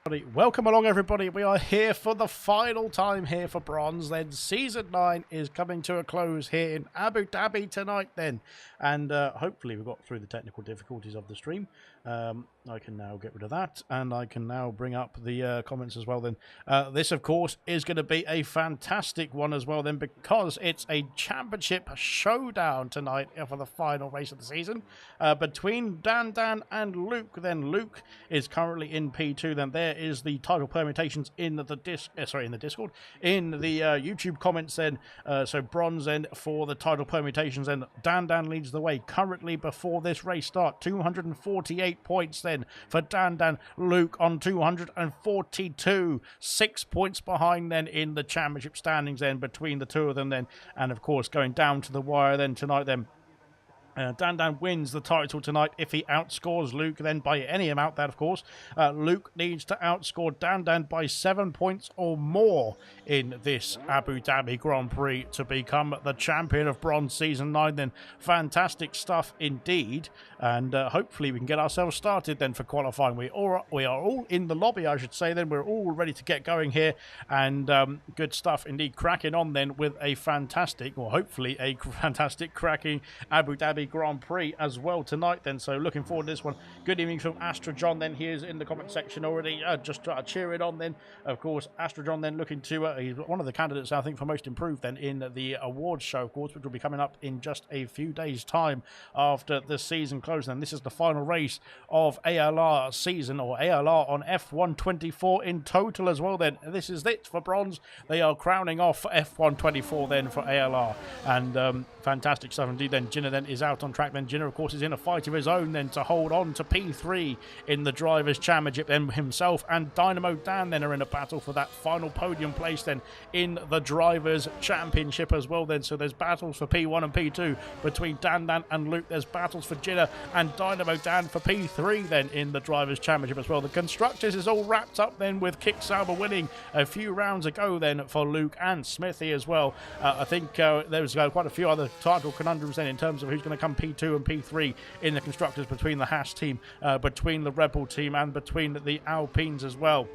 Welcome along, everybody. We are here for the final time here for Bronze. Then Season 9 is coming to a close here in Abu Dhabi tonight then. And hopefully we got through the technical difficulties of the stream. I can now get rid of that, and I can now bring up the comments as well then. This, of course, is going to be a fantastic one as well then, because it's a championship showdown tonight for the final race of the season between Dan and Luke. Then Luke is currently in P2. Then there is the title permutations in the Discord, in the YouTube comments then. So Bronze then for the title permutations, and Dan leads the way currently before this race start. 248 points then for Dan. Luke on 242, 6 points behind then in the championship standings then between the two of them then, and of course going down to the wire then tonight then. Dan wins the title tonight if he outscores Luke then by any amount. That, of course, Luke needs to outscore Dan by 7 points or more in this Abu Dhabi Grand Prix to become the champion of Bronze Season 9 then. Fantastic stuff indeed, and hopefully we can get ourselves started then for qualifying. We are all in the lobby, I should say then. We're all ready to get going here, and good stuff indeed. Cracking on then with a fantastic, or hopefully a fantastic cracking Abu Dhabi Grand Prix as well tonight then, so looking forward to this one. Good evening from Astra John then. He is in the comment section already, just cheering on then. Of course, Astra John then looking to he's one of the candidates I think for most improved then in the awards show, of course, which will be coming up in just a few days time after the season closes. And this is the final race of ALR season, or ALR on F124 in total as well then. This is it for Bronze. They are crowning off F124 then for ALR, and fantastic stuff indeed then. Jinner then is out on track then. Jinner, of course, is in a fight of his own then to hold on to P3 in the Drivers' Championship. Then himself and Dynamo Dan then are in a battle for that final podium place then in the Drivers' Championship as well then. So there's battles for P1 and P2 between Dan and Luke. There's battles for Jinner and Dynamo Dan for P3 then in the Drivers' Championship as well. The Constructors is all wrapped up then with Kick Sauber winning a few rounds ago then for Luke and Smithy as well. I think there's quite a few other title conundrums then in terms of who's going to come P2 and P3 in the Constructors, between the Haas team, between the Rebel team, and between the Alpines as well.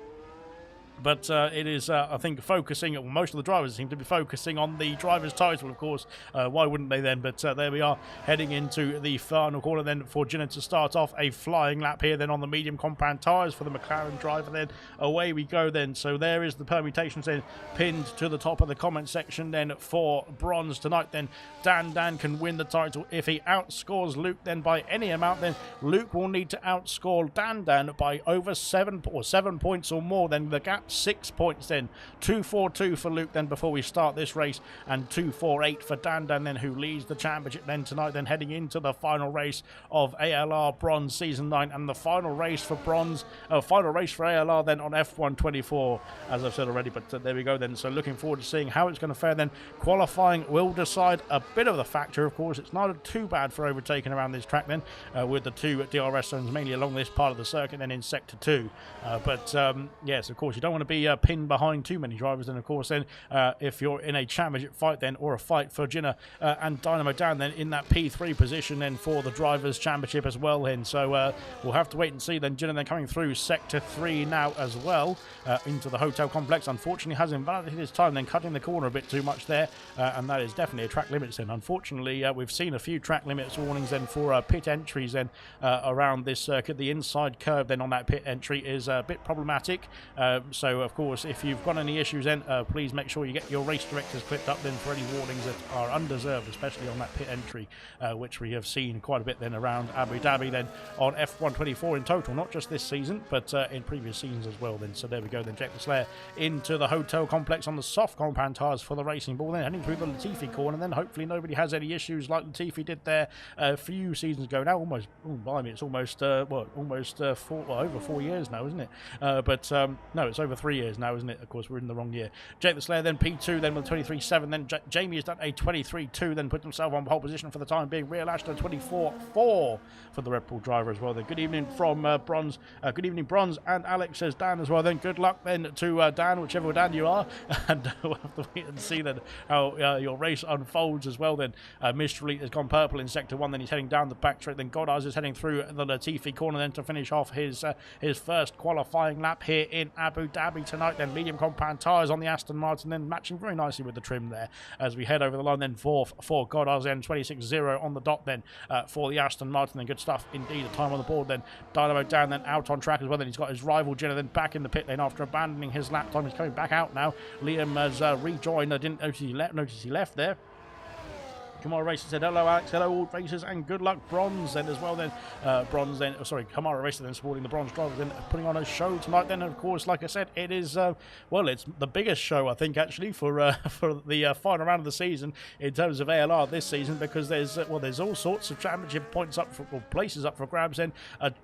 But it is, I think, focusing, well, most of the drivers seem to be focusing on the driver's title, of course. Why wouldn't they then? But there we are, heading into the final corner then for Jinner to start off a flying lap here then on the medium compound tyres for the McLaren driver then. Away we go then. So there is the permutations then pinned to the top of the comment section then for Bronze tonight then. Dan can win the title if he outscores Luke then by any amount. Then Luke will need to outscore Dan by over 7 points or more. Then the gap 6 points then. 242 for Luke then before we start this race, and 248 for Dan then, who leads the championship then tonight, then heading into the final race of ALR Bronze Season 9, and the final race for Bronze, final race for ALR then on F124, as I've said already. But there we go then. So looking forward to seeing how it's going to fare then. Qualifying will decide a bit of the factor, of course. It's not too bad for overtaking around this track then, with the two DRS zones mainly along this part of the circuit then in Sector 2. But yes, of course, you don't want to be pinned behind too many drivers then, of course, then if you're in a championship fight then, or a fight for Jinner and Dynamo Dan then in that P3 position then for the Drivers' Championship as well then. So we'll have to wait and see then. Jinner then coming through Sector 3 now as well, into the hotel complex. Unfortunately has invalidated his time then, cutting the corner a bit too much there, and that is definitely a track limits then. Unfortunately, we've seen a few track limits warnings then for pit entries then around this circuit. The inside curve then on that pit entry is a bit problematic, so of course, if you've got any issues then, please make sure you get your race directors clipped up then for any warnings that are undeserved, especially on that pit entry, which we have seen quite a bit then around Abu Dhabi then on F124 in total, not just this season, but in previous seasons as well then. So there we go then. Jack Slayer into the hotel complex on the soft compound tyres for the Racing Ball, then heading through the Latifi corner, and then hopefully nobody has any issues like Latifi did there a few seasons ago now. Almost, blimey, it's almost over 4 years now, isn't it? But no, it's over over 3 years now, isn't it? Of course, we're in the wrong year. Jake the Slayer then P2, then with 23.7. Then Jamie has done a 23.2, then put himself on pole position for the time being. Real Ashton 24.4 for the Red Bull driver as well. Then good evening from Bronze. Good evening, Bronze, and Alex says Dan as well. Then good luck then to Dan, whichever Dan you are, and we'll have to wait and see then how your race unfolds as well. Then Mr. Elite has gone purple in sector 1. Then he's heading down the back straight. Then Goddard is heading through the Latifi corner then to finish off his first qualifying lap here in Abu Dhabi tonight. Then medium compound tyres on the Aston Martin, then matching very nicely with the trim there as we head over the line. Then for Goddard's then 26.0 on the dot then for the Aston Martin. Then good stuff indeed. The time on the board then. Dynamo Dan then out on track as well. Then he's got his rival Jenner then back in the pit lane after abandoning his lap time. He's coming back out now. Liam has rejoined. I didn't notice he left there. Kamara Racer said, hello Alex, hello all racers, and good luck. Bronze then as well then. Kamara Racer then supporting the bronze drivers, then putting on a show tonight then. Of course, like I said, it is, well, it's the biggest show, I think, actually, for the final round of the season in terms of ALR this season, because there's all sorts of championship points up for, or places up for grabs, then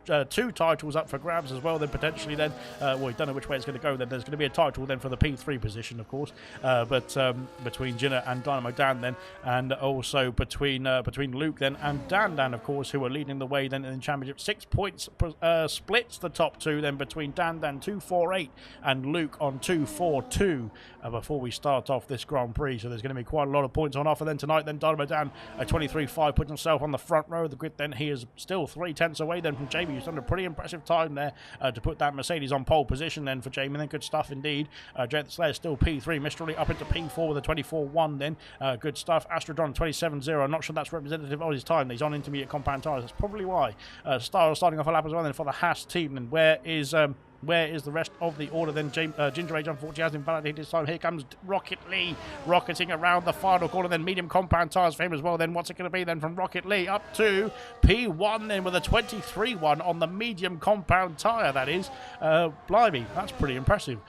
2 titles up for grabs as well, then potentially then, we don't know which way it's going to go, then there's going to be a title then for the P3 position, of course, but between Jinner and Dynamo Dan then, and also between Luke then and Dan, of course, who are leading the way then in the championship. 6 points splits the top 2 then between Dan 248 and Luke on 242 before we start off this Grand Prix. So there's going to be quite a lot of points on offer then tonight. Then Dynamo Dan 23.5 puts himself on the front row of the grid. Then he is still 3/10 away then from Jamie, who's done a pretty impressive time there to put that Mercedes on pole position then for Jamie. Then good stuff indeed. Jake the Slayer still P3. Mystery up into P4 with a 24.1 then. Good stuff. Astrodon 27.0. I'm not sure that's representative of his time. He's on intermediate compound tyres. That's probably why. Starting off a lap as well then for the Haas team. And where is the rest of the order then? Ginger Age unfortunately has invalidated his time. Here comes Rocket Lee rocketing around the final corner. Then medium compound tyres for him as well. Then what's it going to be then from Rocket Lee up to P1 then with a 23.1 on the medium compound tyre, that is. Blimey, that's pretty impressive.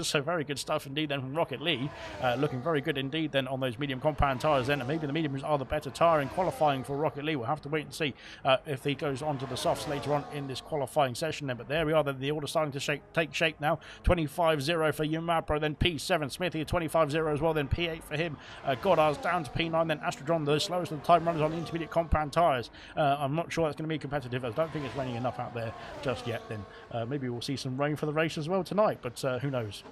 So very good stuff indeed then from Rocket Lee. Looking very good indeed then on those medium compound tyres then. And maybe the mediums are the better tyre in qualifying for Rocket Lee. We'll have to wait and see if he goes on to the softs later on in this qualifying session then. But there we are then, the order starting to take shape now. 25.0 for Yumapro, then P7. Smithy 25.0 as well, then P8 for him. Goddard's down to P9, then Astrodron, the slowest of the time runners on the intermediate compound tyres. I'm not sure that's going to be competitive. I don't think it's raining enough out there just yet then. Maybe we'll see some rain for the race as well tonight, but who knows.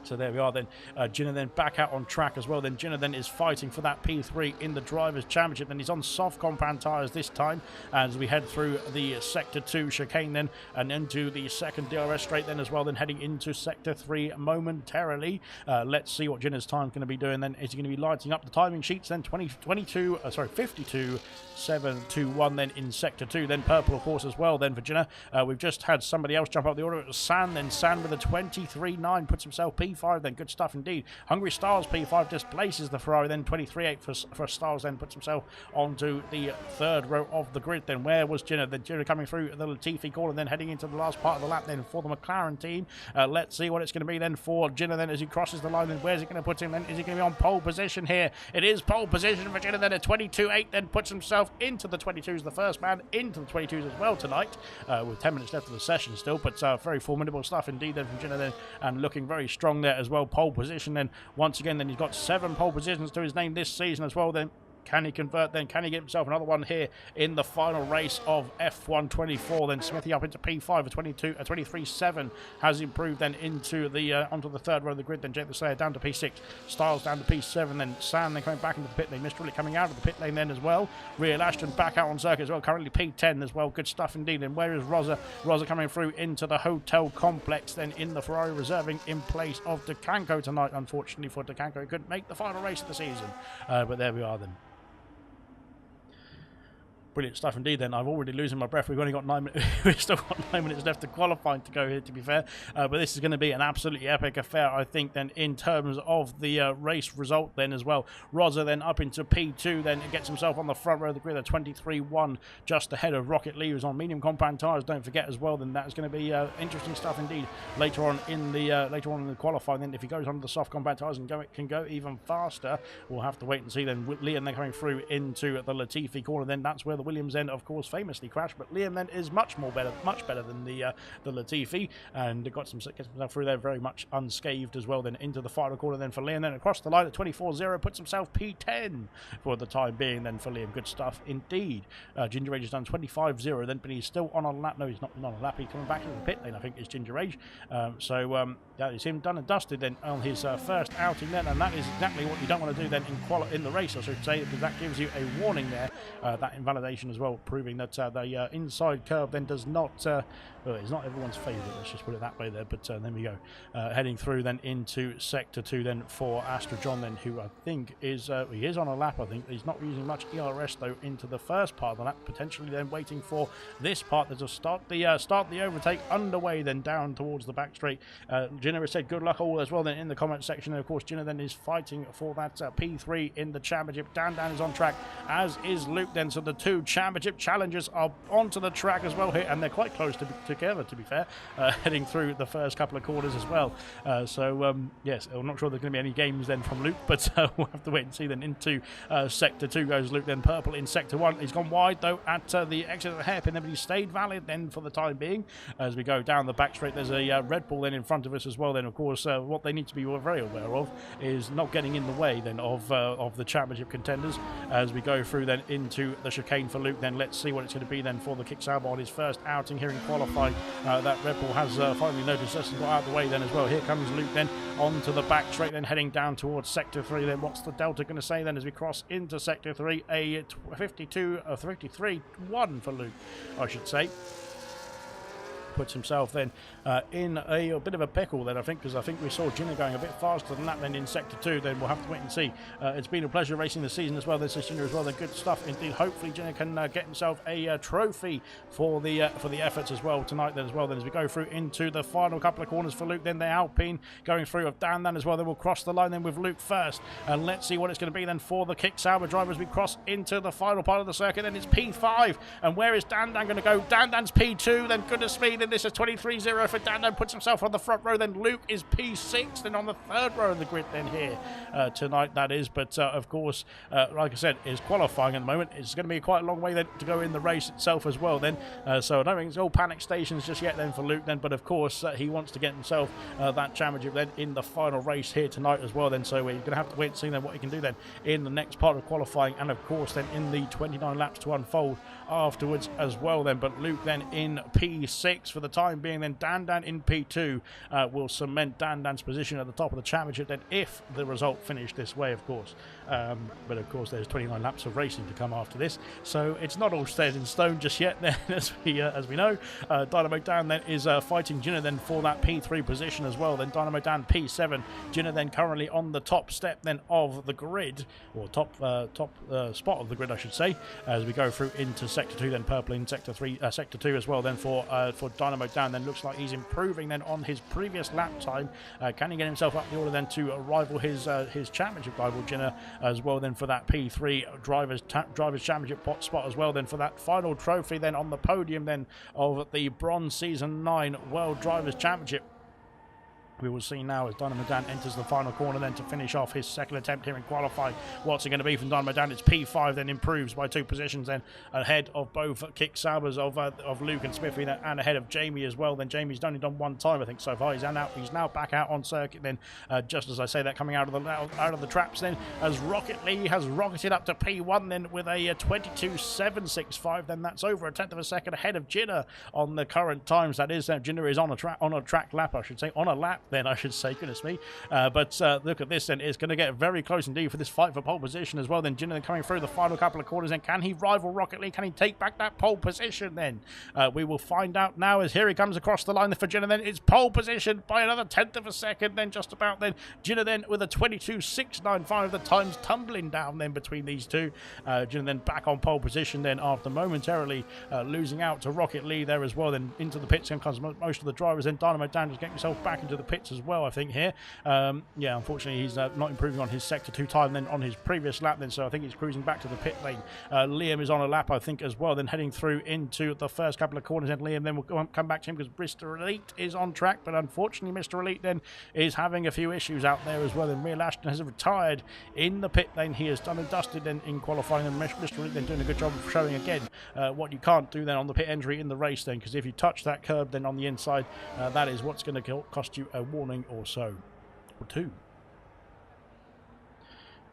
So there we are then. Jinner then back out on track as well. Then Jinner then is fighting for that P3 in the Drivers' Championship. Then he's on soft compound tyres this time as we head through the Sector 2 chicane then and into the second DRS straight then as well. Then heading into Sector 3 momentarily. Let's see what Jinner's time's going to be doing then. Is he going to be lighting up the timing sheets then? 52.721 then in Sector 2. Then purple, of course, as well then for Jinner. We've just had somebody else jump up the order. It was San. Then San with a 23.9 puts himself P5 then. Good stuff indeed. Hungry Stars P5 displaces the Ferrari. Then 23.8 for Stars then puts himself onto the third row of the grid. Then where was Jinner? Then Jinner coming through the Latifi corner, then heading into the last part of the lap then for the McLaren team. Let's see what it's going to be then for Jinner then as he crosses the line. Then where's it going to put him then? Is he going to be on pole position here? It is pole position for Jinner then. A 22.8 then puts himself into the 22s. The first man into the 22s as well tonight with 10 minutes left of the session still, but very formidable stuff indeed then from Jinner then, and looking very strong there as well. Pole position then once again. Then he's got 7 pole positions to his name this season as well then. Can he convert then? Can he get himself another one here in the final race of F1 24? Then Smithy up into P5, a 23.7 has improved then into the onto the third row of the grid. Then Jake the Slayer down to P6, Styles down to P7, then Sam then coming back into the pit lane. Mr. Really coming out of the pit lane then as well. Real Ashton back out on circuit as well, currently P10 as well. Good stuff indeed. And where is Rosa? Rosa coming through into the hotel complex then in the Ferrari, reserving in place of Decanco tonight. Unfortunately for Decanco, he couldn't make the final race of the season, but there we are then. Brilliant stuff indeed then. I'm already losing my breath. We've only got 9 minutes. We've still got 9 minutes left to qualifying to go here, to be fair. But this is going to be an absolutely epic affair, I think, then in terms of the race result then as well. Rosa then up into P2, then gets himself on the front row of the grid, a 23.1 just ahead of Rocket Lee, who's on medium compound tyres. Don't forget as well, then that's going to be interesting stuff indeed later on in the qualifying. Then if he goes on the soft compound tyres and can go even faster, we'll have to wait and see then. Liam then coming through into the Latifi corner, then that's where the Williams then, of course, famously crashed, but Liam then is much better than the Latifi, and gets himself through there very much unscathed as well. Then into the final corner then for Liam, then across the line at 24.0, puts himself P10 for the time being then for Liam. Good stuff indeed. Ginger Age has done 25.0 then, but he's still on a lap. No, he's not on a lap. He's coming back into the pit lane, I think, is Ginger Age. That is him done and dusted then on his first outing then, and that is exactly what you don't want to do then in the race, I should say, because that gives you a warning there, that invalidation as well, proving that the inside curve then does not, well, it's not everyone's favourite, let's just put it that way there, but there we go. Heading through then into Sector 2 then for Astra John then, who I think is, he is on a lap, I think. He's not using much ERS though into the first part of the lap, potentially then waiting for this part to start the overtake underway then down towards the back straight. Jinner has said good luck all as well then in the comment section, and of course Jinner then is fighting for that P3 in the championship. Dan is on track, as is Luke then, so the two championship challengers are onto the track as well here, and they're quite close together, to be fair, heading through the first couple of quarters as well. Yes, I'm not sure there's going to be any games then from Luke, but we'll have to wait and see then. Into Sector 2 goes Luke then, purple in Sector 1. He's gone wide though at the exit of the hairpin, but he stayed valid then for the time being. As we go down the back straight, there's a Red Bull then in front of us as well then. Of course, what they need to be very aware of is not getting in the way then of the championship contenders. As we go through then into the chicane for Luke, then let's see what it's going to be then for the Kick Sauber on his first outing here in qualifying. That Red Bull has finally noticed us and got out of the way then as well. Here comes Luke then onto the back straight, then heading down towards Sector 3. Then what's the Delta going to say then as we cross into Sector 3? A 53.1 for Luke, I should say. Puts himself then in a bit of a pickle then, I think, because I think we saw Jinner going a bit faster than that then in Sector 2. Then we'll have to wait and see. It's been a pleasure racing the season as well. This is Jinner as well. Then good stuff indeed. Hopefully Jinner can get himself a trophy for the efforts as well tonight then as well. Then as we go through into the final couple of corners for Luke, then the Alpine going through of Dan then as well. Then we'll cross the line then with Luke first, and let's see what it's going to be then for the Kick Sauber driver as we cross into the final part of the circuit. Then it's P5, and where is Dan going to go? Dan's P2. Then goodness me, then this is 23.0 for Dan. Puts himself on the front row. Then Luke is P6, then on the third row of the grid then here tonight, that is. But of course, like I said, is qualifying at the moment. It's going to be quite a long way then to go in the race itself as well then. So I don't think it's all panic stations just yet then for Luke then, but of course he wants to get himself that championship then in the final race here tonight as well then. So we're going to have to wait and see then what he can do then in the next part of qualifying, and of course then in the 29 laps to unfold afterwards as well then. But Luke then in P6 for the time being. Then Dan in P2 will cement Dan's position at the top of the championship then, if the result finished this way, of course. But of course there's 29 laps of racing to come after this, so it's not all set in stone just yet then, as we know. Dynamo Dan then is fighting Jinner then for that P3 position as well. Then Dynamo Dan P7, Jinner then currently on the top step then of the grid, or top spot of the grid I should say, as we go through into Sector 2 then, purple in Sector 2 as well then for Dynamo Dan. Then looks like he's improving then on his previous lap time. Can he get himself up the order then to rival his championship rival Jinner as well then for that P3 drivers championship spot as well then for that final trophy then on the podium then of the Bronze Season 9 World Drivers Championship. We will see now as Dynamo Dan enters the final corner then to finish off his second attempt here in qualifying. What's it going to be from Dynamo Dan? It's P5, then improves by 2 positions then ahead of both Kick Saubers of Luke and Smithy, and ahead of Jamie as well. Then Jamie's only done 1 time I think so far. He's now back out on circuit then, just as I say that, coming out of the traps then, as Rocket Lee has rocketed up to P1 then with a 22.765. Then that's over a tenth of a second ahead of Jinner on the current times. That is, Jinner is on a track lap, I should say, on a lap then, I should say, goodness me. But look at this then, it's going to get very close indeed for this fight for pole position as well. Then Jinner coming through the final couple of quarters, and can he rival Rocket League? Can he take back that pole position then? We will find out now, as here he comes across the line for Jinner then. It's pole position by another tenth of a second then, just about then. Jinner then with a 22.695, the times tumbling down then between these two. Jinner then back on pole position then after momentarily losing out to Rocket League there as well. Then into the pits comes most of the drivers. Then Dynamo Dan just getting himself back into the pit pits as well, I think, here. Yeah, unfortunately, he's not improving on his Sector 2 time then on his previous lap then, so I think he's cruising back to the pit lane. Liam is on a lap, I think, as well, then heading through into the first couple of corners, and Liam then will come back to him because Mr. Elite is on track, but unfortunately, Mr. Elite then is having a few issues out there as well, and Real Ashton has retired in the pit lane. He has done and dusted then in qualifying, and Mr. Elite then doing a good job of showing again what you can't do then on the pit entry in the race then, because if you touch that curb then on the inside, that is what's going to cost you a warning or so, or two.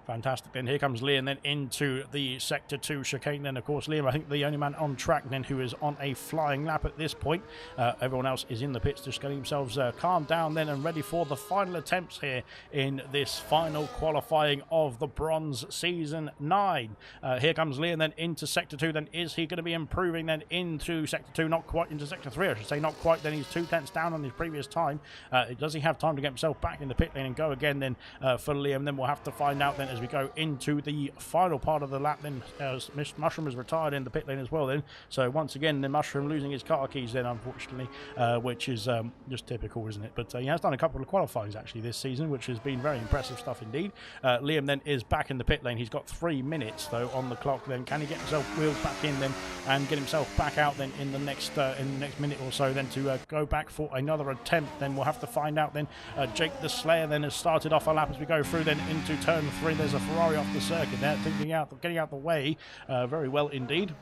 Fantastic. Then here comes Liam then into the Sector 2 chicane. Then, of course, Liam, I think the only man on track then who is on a flying lap at this point. Everyone else is in the pits, just getting themselves calmed down then and ready for the final attempts here in this final qualifying of the Bronze Season 9. Here comes Liam then into Sector 2. Then is he going to be improving then into Sector 2? Not quite into Sector 3, I should say. Not quite. Then he's 2 tenths down on his previous time. Does he have time to get himself back in the pit lane and go again then for Liam? Then we'll have to find out then as we go into the final part of the lap then, as Mushroom is retired in the pit lane as well then. So once again, the Mushroom losing his car keys then, unfortunately, which is just typical, isn't it? But he has done a couple of qualifyings actually this season, which has been very impressive stuff indeed. Liam then is back in the pit lane. He's got 3 minutes though on the clock then. Can he get himself wheeled back in then and get himself back out then in the next minute or so then to go back for another attempt? Then we'll have to find out then. Jake the Slayer then has started off a lap as we go through then into turn 3. There's a Ferrari off the circuit there, getting out the way very well indeed.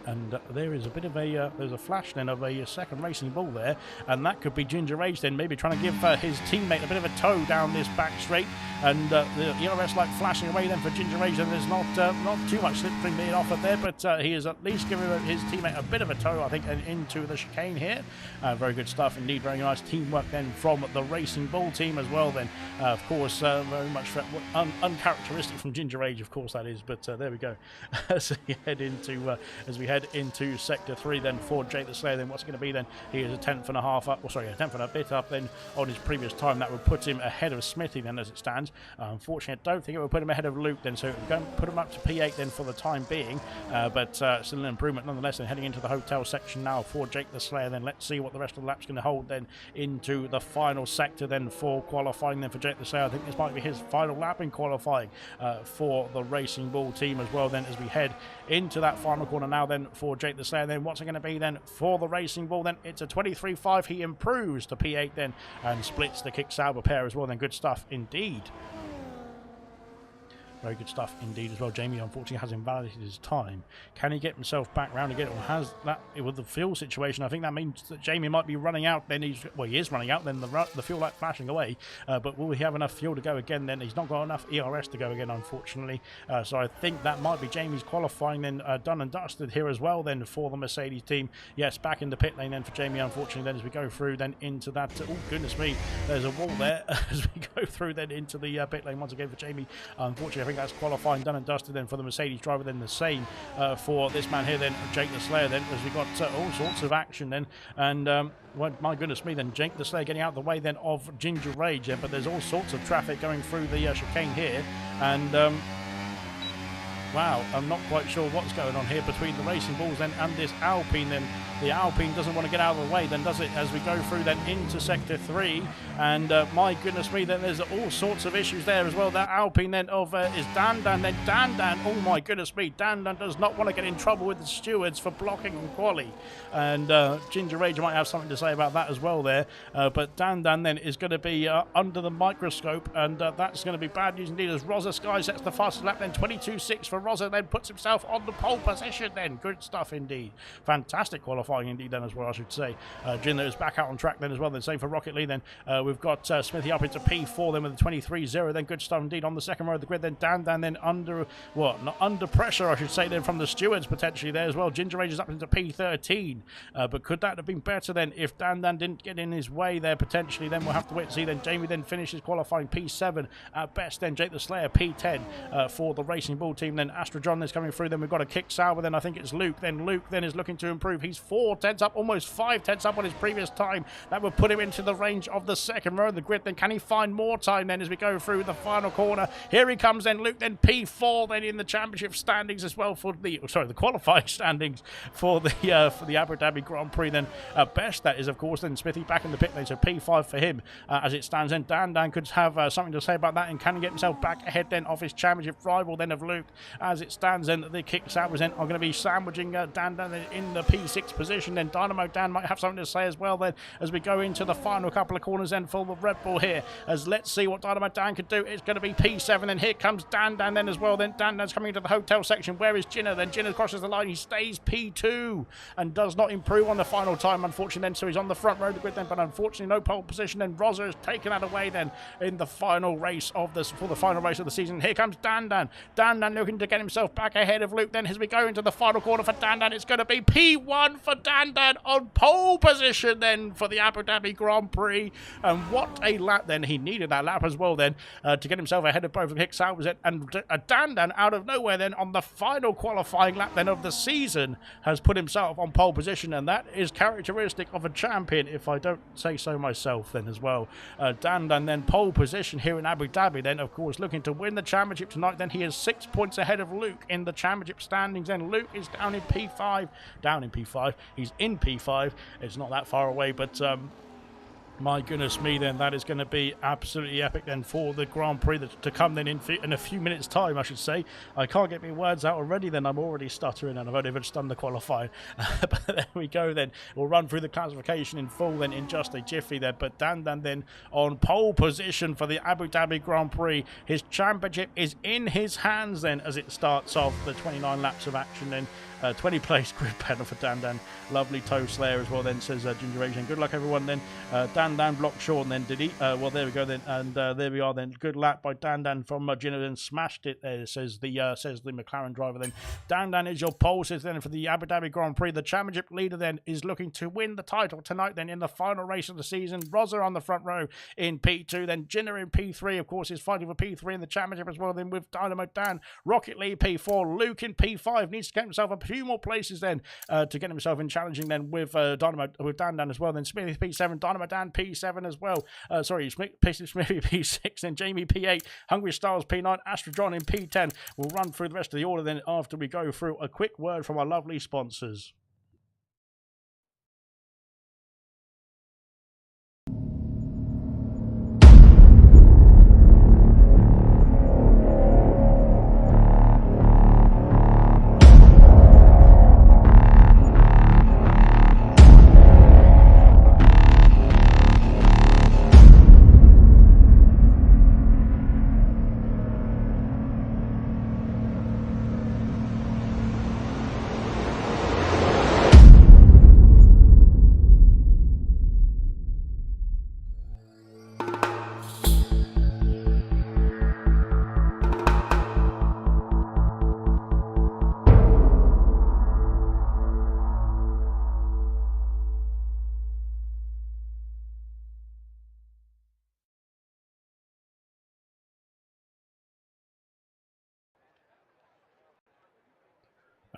And there is a bit of a there's a flash then of a second racing ball there, and that could be Ginger Age then maybe trying to give his teammate a bit of a tow down this back straight, and the ERS light flashing away then for Ginger Age, and there's not too much slipstream being offered there, but he is at least giving his teammate a bit of a tow, I think, and into the chicane here. Very good stuff indeed. Very nice teamwork then from the Racing Bull team as well then. Of course, very much uncharacteristic from Ginger Age, of course that is, but there we go. as we head into Sector 3 then for Jake the Slayer. Then what's it going to be then? He is a 10th and a half up, a 10th and a bit up then on his previous time. That would put him ahead of Smithy then as it stands. Unfortunately, I don't think it would put him ahead of Luke then, so we're going to put him up to P8 then for the time being, but still an improvement nonetheless. And heading into the hotel section now for Jake the Slayer. Then let's see what the rest of the lap's going to hold then into the final sector then for qualifying then for Jake the Slayer. I think this might be his final lap in qualifying for the Racing Bull team as well then, as we head into that final corner now then for Jake the Slayer. Then what's it going to be then for the Racing Bull? Then it's a 23.5. He improves to P8 then and splits the Kick Sauber pair as well then. Good stuff indeed. Very good stuff indeed as well. Jamie unfortunately has invalidated his time. Can he get himself back round again, or has that with the fuel situation? I think that means that Jamie might be running out. Then he is running out. Then the fuel light flashing away. But will he have enough fuel to go again? Then he's not got enough ERS to go again, unfortunately. So I think that might be Jamie's qualifying then done and dusted here as well. Then for the Mercedes team, yes, back in the pit lane then for Jamie. Unfortunately, then as we go through then into that. Oh goodness me, there's a wall there as we go through then into the pit lane once again for Jamie. Unfortunately, I think that's qualifying done and dusted then for the Mercedes driver. Then the same for this man here then, Jake the Slayer then, as we got all sorts of action then, and well, my goodness me, then Jake the Slayer getting out the way then of Ginger Rage, but there's all sorts of traffic going through the chicane here, and wow, I'm not quite sure what's going on here between the Racing Bulls then and this Alpine. Then the Alpine doesn't want to get out of the way then, does it, as we go through then into Sector 3, and my goodness me, then there's all sorts of issues there as well. That Alpine then of is Dan, then Dan, oh my goodness me, Dan does not want to get in trouble with the stewards for blocking and quali, and Ginger Rage might have something to say about that as well there, but Dan then is going to be under the microscope, and that's going to be bad news indeed, as Rosa Sky sets the fastest lap then, 22.6 for Rosa, then puts himself on the pole position then. Good stuff indeed. Fantastic qualifying indeed then as well, I should say. Jin is back out on track then as well. Then same for Rocket Lee then. We've got Smithy up into P4 then with a 23.0. Then good stuff indeed on the second row of the grid. Then Dan then under, well, not under pressure I should say then from the stewards potentially there as well. Ginger Rage is up into P13. But could that have been better then if Dan didn't get in his way there potentially? Then we'll have to wait and see. Then Jamie then finishes qualifying P7 at best. Then Jake the Slayer P10 for the Racing Bull team. Then Astra John is coming through. Then we've got a Kick Sauber. Then I think it's Luke. Then Luke then is looking to improve. He's 4/10 up, almost 5/10 up on his previous time. That would put him into the range of the second row of the grid. Then can he find more time then as we go through the final corner? Here he comes then, Luke, then P4 then in the championship standings as well for the qualifying standings for the Abu Dhabi Grand Prix. Then best that is, of course, then Smithy back in the pit lane, so P5 for him as it stands. Then Dan could have something to say about that, and can he get himself back ahead then of his championship rival then of Luke as it stands. Then the kick sandwich then are going to be sandwiching Dan in the P6 position. Then Dynamo Dan might have something to say as well then as we go into the final couple of corners then for the Red Bull here, as let's see what Dynamo Dan could do. It's going to be P7, and here comes Dan then as well. Then Dan's coming into the hotel section. Where is Jinner? Then Jinner crosses the line. He stays P2 and does not improve on the final time, unfortunately then, so he's on the front row of the grid then, but unfortunately no pole position. Then Rosa has taken that away then in the final race of the final race of the season. Here comes Dan looking to get himself back ahead of Luke then as we go into the final corner for Dan. It's going to be P1 for Dan on pole position then for the Abu Dhabi Grand Prix, and what a lap then. He needed that lap as well then to get himself ahead of both of Hick Salvers, and Dan out of nowhere then on the final qualifying lap then of the season has put himself on pole position, and that is characteristic of a champion, if I don't say so myself then as well. Dan then pole position here in Abu Dhabi then, of course, looking to win the championship tonight. Then he is 6 points ahead of Luke in the championship standings. Then Luke is down in P5. He's in P5. It's not that far away, but my goodness me, then that is going to be absolutely epic then for the Grand Prix to come then in a few minutes time, I should say. I can't get my words out already then, I'm already stuttering and I've only just done the qualifying. But there we go then. We'll run through the classification in full then in just a jiffy there. But Dan then on pole position for the Abu Dhabi Grand Prix. His championship is in his hands then as it starts off the 29 laps of action then. 20 place grid pedal for Dan. Lovely toe slayer as well then, says Ginger Asian. Good luck everyone then. Dan blocked short, and then did he? Well, there we go then, and there we are then. Good lap by Dan from Ginger, then smashed it there, says the McLaren driver then. Dan is your pole, says then for the Abu Dhabi Grand Prix. The championship leader then is looking to win the title tonight then in the final race of the season. Rosa on the front row in P2, then Ginger in P3, of course, is fighting for P3 in the championship as well then with Dynamo Dan. Rocket Lee P4, Luke in P5, needs to get himself a few more places then to get himself in challenging then with Dan as well. Then Smithy P7, Dynamo Dan P7 as well. Smithy P6, then Jamie P8, Hungry Stars P9, Astra John in P10. We'll run through the rest of the order then after we go through a quick word from our lovely sponsors.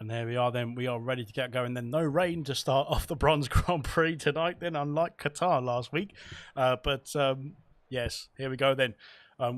And there we are then, we are ready to get going then. No rain to start off the Bronze Grand Prix tonight then, unlike Qatar last week. Yes, here we go then.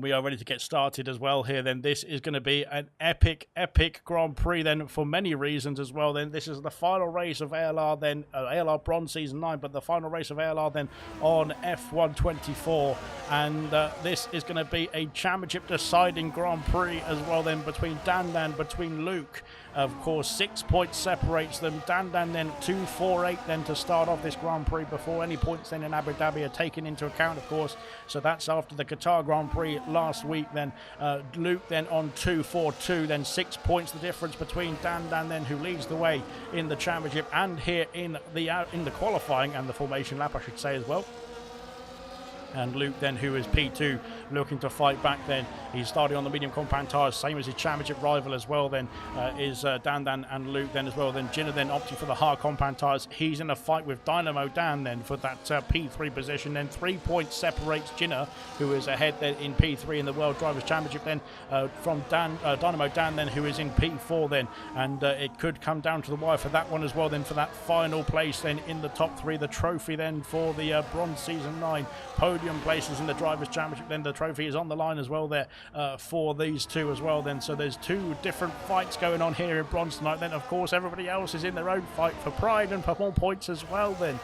We are ready to get started as well here then. This is going to be an epic Grand Prix then for many reasons as well then. This is the final race of ALR then, ALR Bronze Season 9, but the final race of ALR then on F124. And this is going to be a championship deciding Grand Prix as well then between Dan, between Luke. Of course, 6 points separates them. Dan then 2-4-8 then to start off this Grand Prix before any points then in Abu Dhabi are taken into account, of course. So that's after the Qatar Grand Prix last week then. Luke then on 2-4-2, then 6 points the difference between Dan then, who leads the way in the championship and here in the qualifying and the formation lap, I should say, as well. And Luke then, who is P2 looking to fight back then. He's starting on the medium compound tyres, same as his championship rival as well then, is Dan and Luke then as well. Then Jinner then opting for the hard compound tyres. He's in a fight with Dynamo Dan then for that P3 position. Then 3 points separates Jinner, who is ahead then in P3 in the World Drivers' Championship then, from Dynamo Dan then, who is in P4 then. And it could come down to the wire for that one as well then, for that final place then in the top 3. The trophy then for the Bronze Season 9 podium places in the Drivers' Championship. Then the trophy is on the line as well there for these two as well then. So there's 2 different fights going on here in bronze tonight. Then of course everybody else is in their own fight for pride and for more points as well then.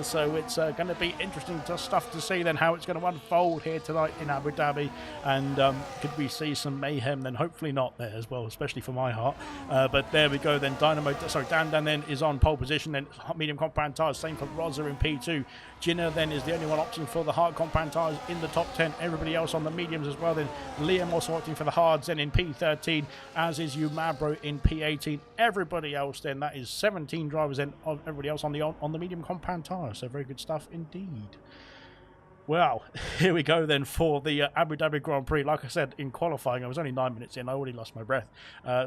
So it's going to be interesting stuff to see then how it's going to unfold here tonight in Abu Dhabi. And could we see some mayhem then? Hopefully not there as well, especially for my heart. But there we go then. Dan then is on pole position. Then medium compound tyres, same for Rosa in P2. Jinner then is the only one opting for the hard compound tyres in the top 10. Everybody else on the mediums as well then. Liam also opting for the hards then in P13, as is Umabro in P18. Everybody else then, that is 17 drivers then, of everybody else on the medium compound tyres. So very good stuff indeed. Well, here we go then for the Abu Dhabi Grand Prix. Like I said, in qualifying, I was only 9 minutes in. I already lost my breath.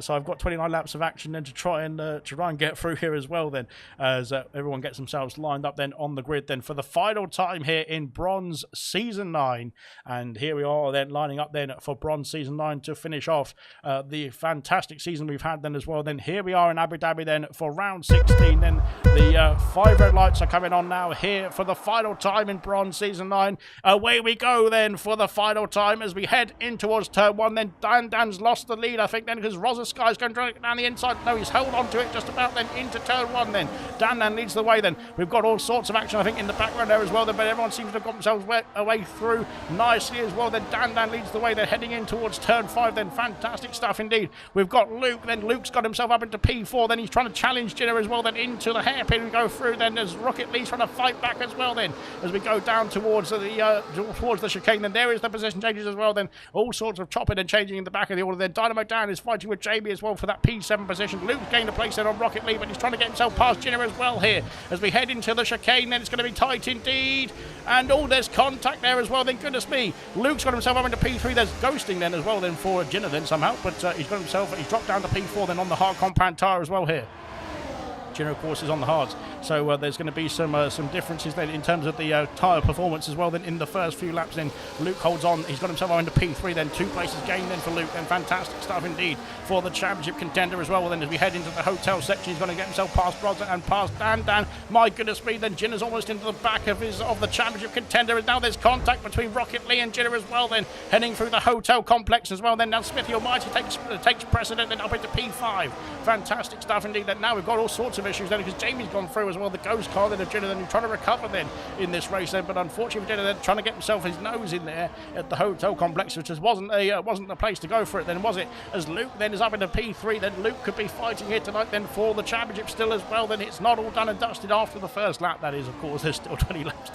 So I've got 29 laps of action then to try and get through here as well then, as everyone gets themselves lined up then on the grid then for the final time here in Bronze Season 9. And here we are then lining up then for Bronze Season 9 to finish off the fantastic season we've had then as well. Then here we are in Abu Dhabi then for round 16. Then the 5 red lights are coming on now here for the final time in Bronze Season 9. Away we go then for the final time as we head in towards turn 1. Then Dan's lost the lead, I think, then, because Rosa Sky's going down the inside. No, he's held on to it just about then into turn 1 then. Dan leads the way then. We've got all sorts of action, I think, in the background there as well then, but everyone seems to have got themselves away through nicely as well. Then Dan leads the way. They're heading in towards turn 5 then. Fantastic stuff indeed. We've got Luke. Then Luke's got himself up into P4. Then he's trying to challenge Jinner as well then into the hairpin and go through. Then there's Rocket Lee's trying to fight back as well then as we go down towards the chicane. Then there is the position changes as well then. All sorts of chopping and changing in the back of the order. Then Dynamo Dan is fighting with Jamie as well for that P7 position. Luke gained a place then on Rocket Lee, but he's trying to get himself past Jinner as well here as we head into the chicane. Then it's going to be tight indeed. And there's contact there as well then. Goodness me. Luke's got himself up into P3. There's ghosting then as well then for Jinner then somehow, but he's dropped down to P4 then on the hard compound tyre as well here. Jinner, of course, is on the hards. So there's going to be some differences then in terms of the tyre performance as well. Then in the first few laps, then Luke holds on. He's got himself on to P3. Then 2 places gained then for Luke. Then fantastic stuff indeed for the championship contender as well. Well, then as we head into the hotel section, he's going to get himself past Rosa and past Dan. My goodness me, then Jinner's almost into the back of the championship contender. And now there's contact between Rocket Lee and Jinner as well. Then heading through the hotel complex as well. Then now Smithy Almighty takes precedent then up into P5. Fantastic stuff indeed. Then now we've got all sorts of issues then because Jamie's gone through as well. The ghost car then of Jinner then trying to recover then in this race then, but unfortunately Jinner then trying to get himself his nose in there at the hotel complex, which just wasn't the place to go for it then, was it? As Luke then is up into P3, then Luke could be fighting here tonight then for the championship still as well. Then it's not all done and dusted after the first lap, that is, of course. There's still 29 laps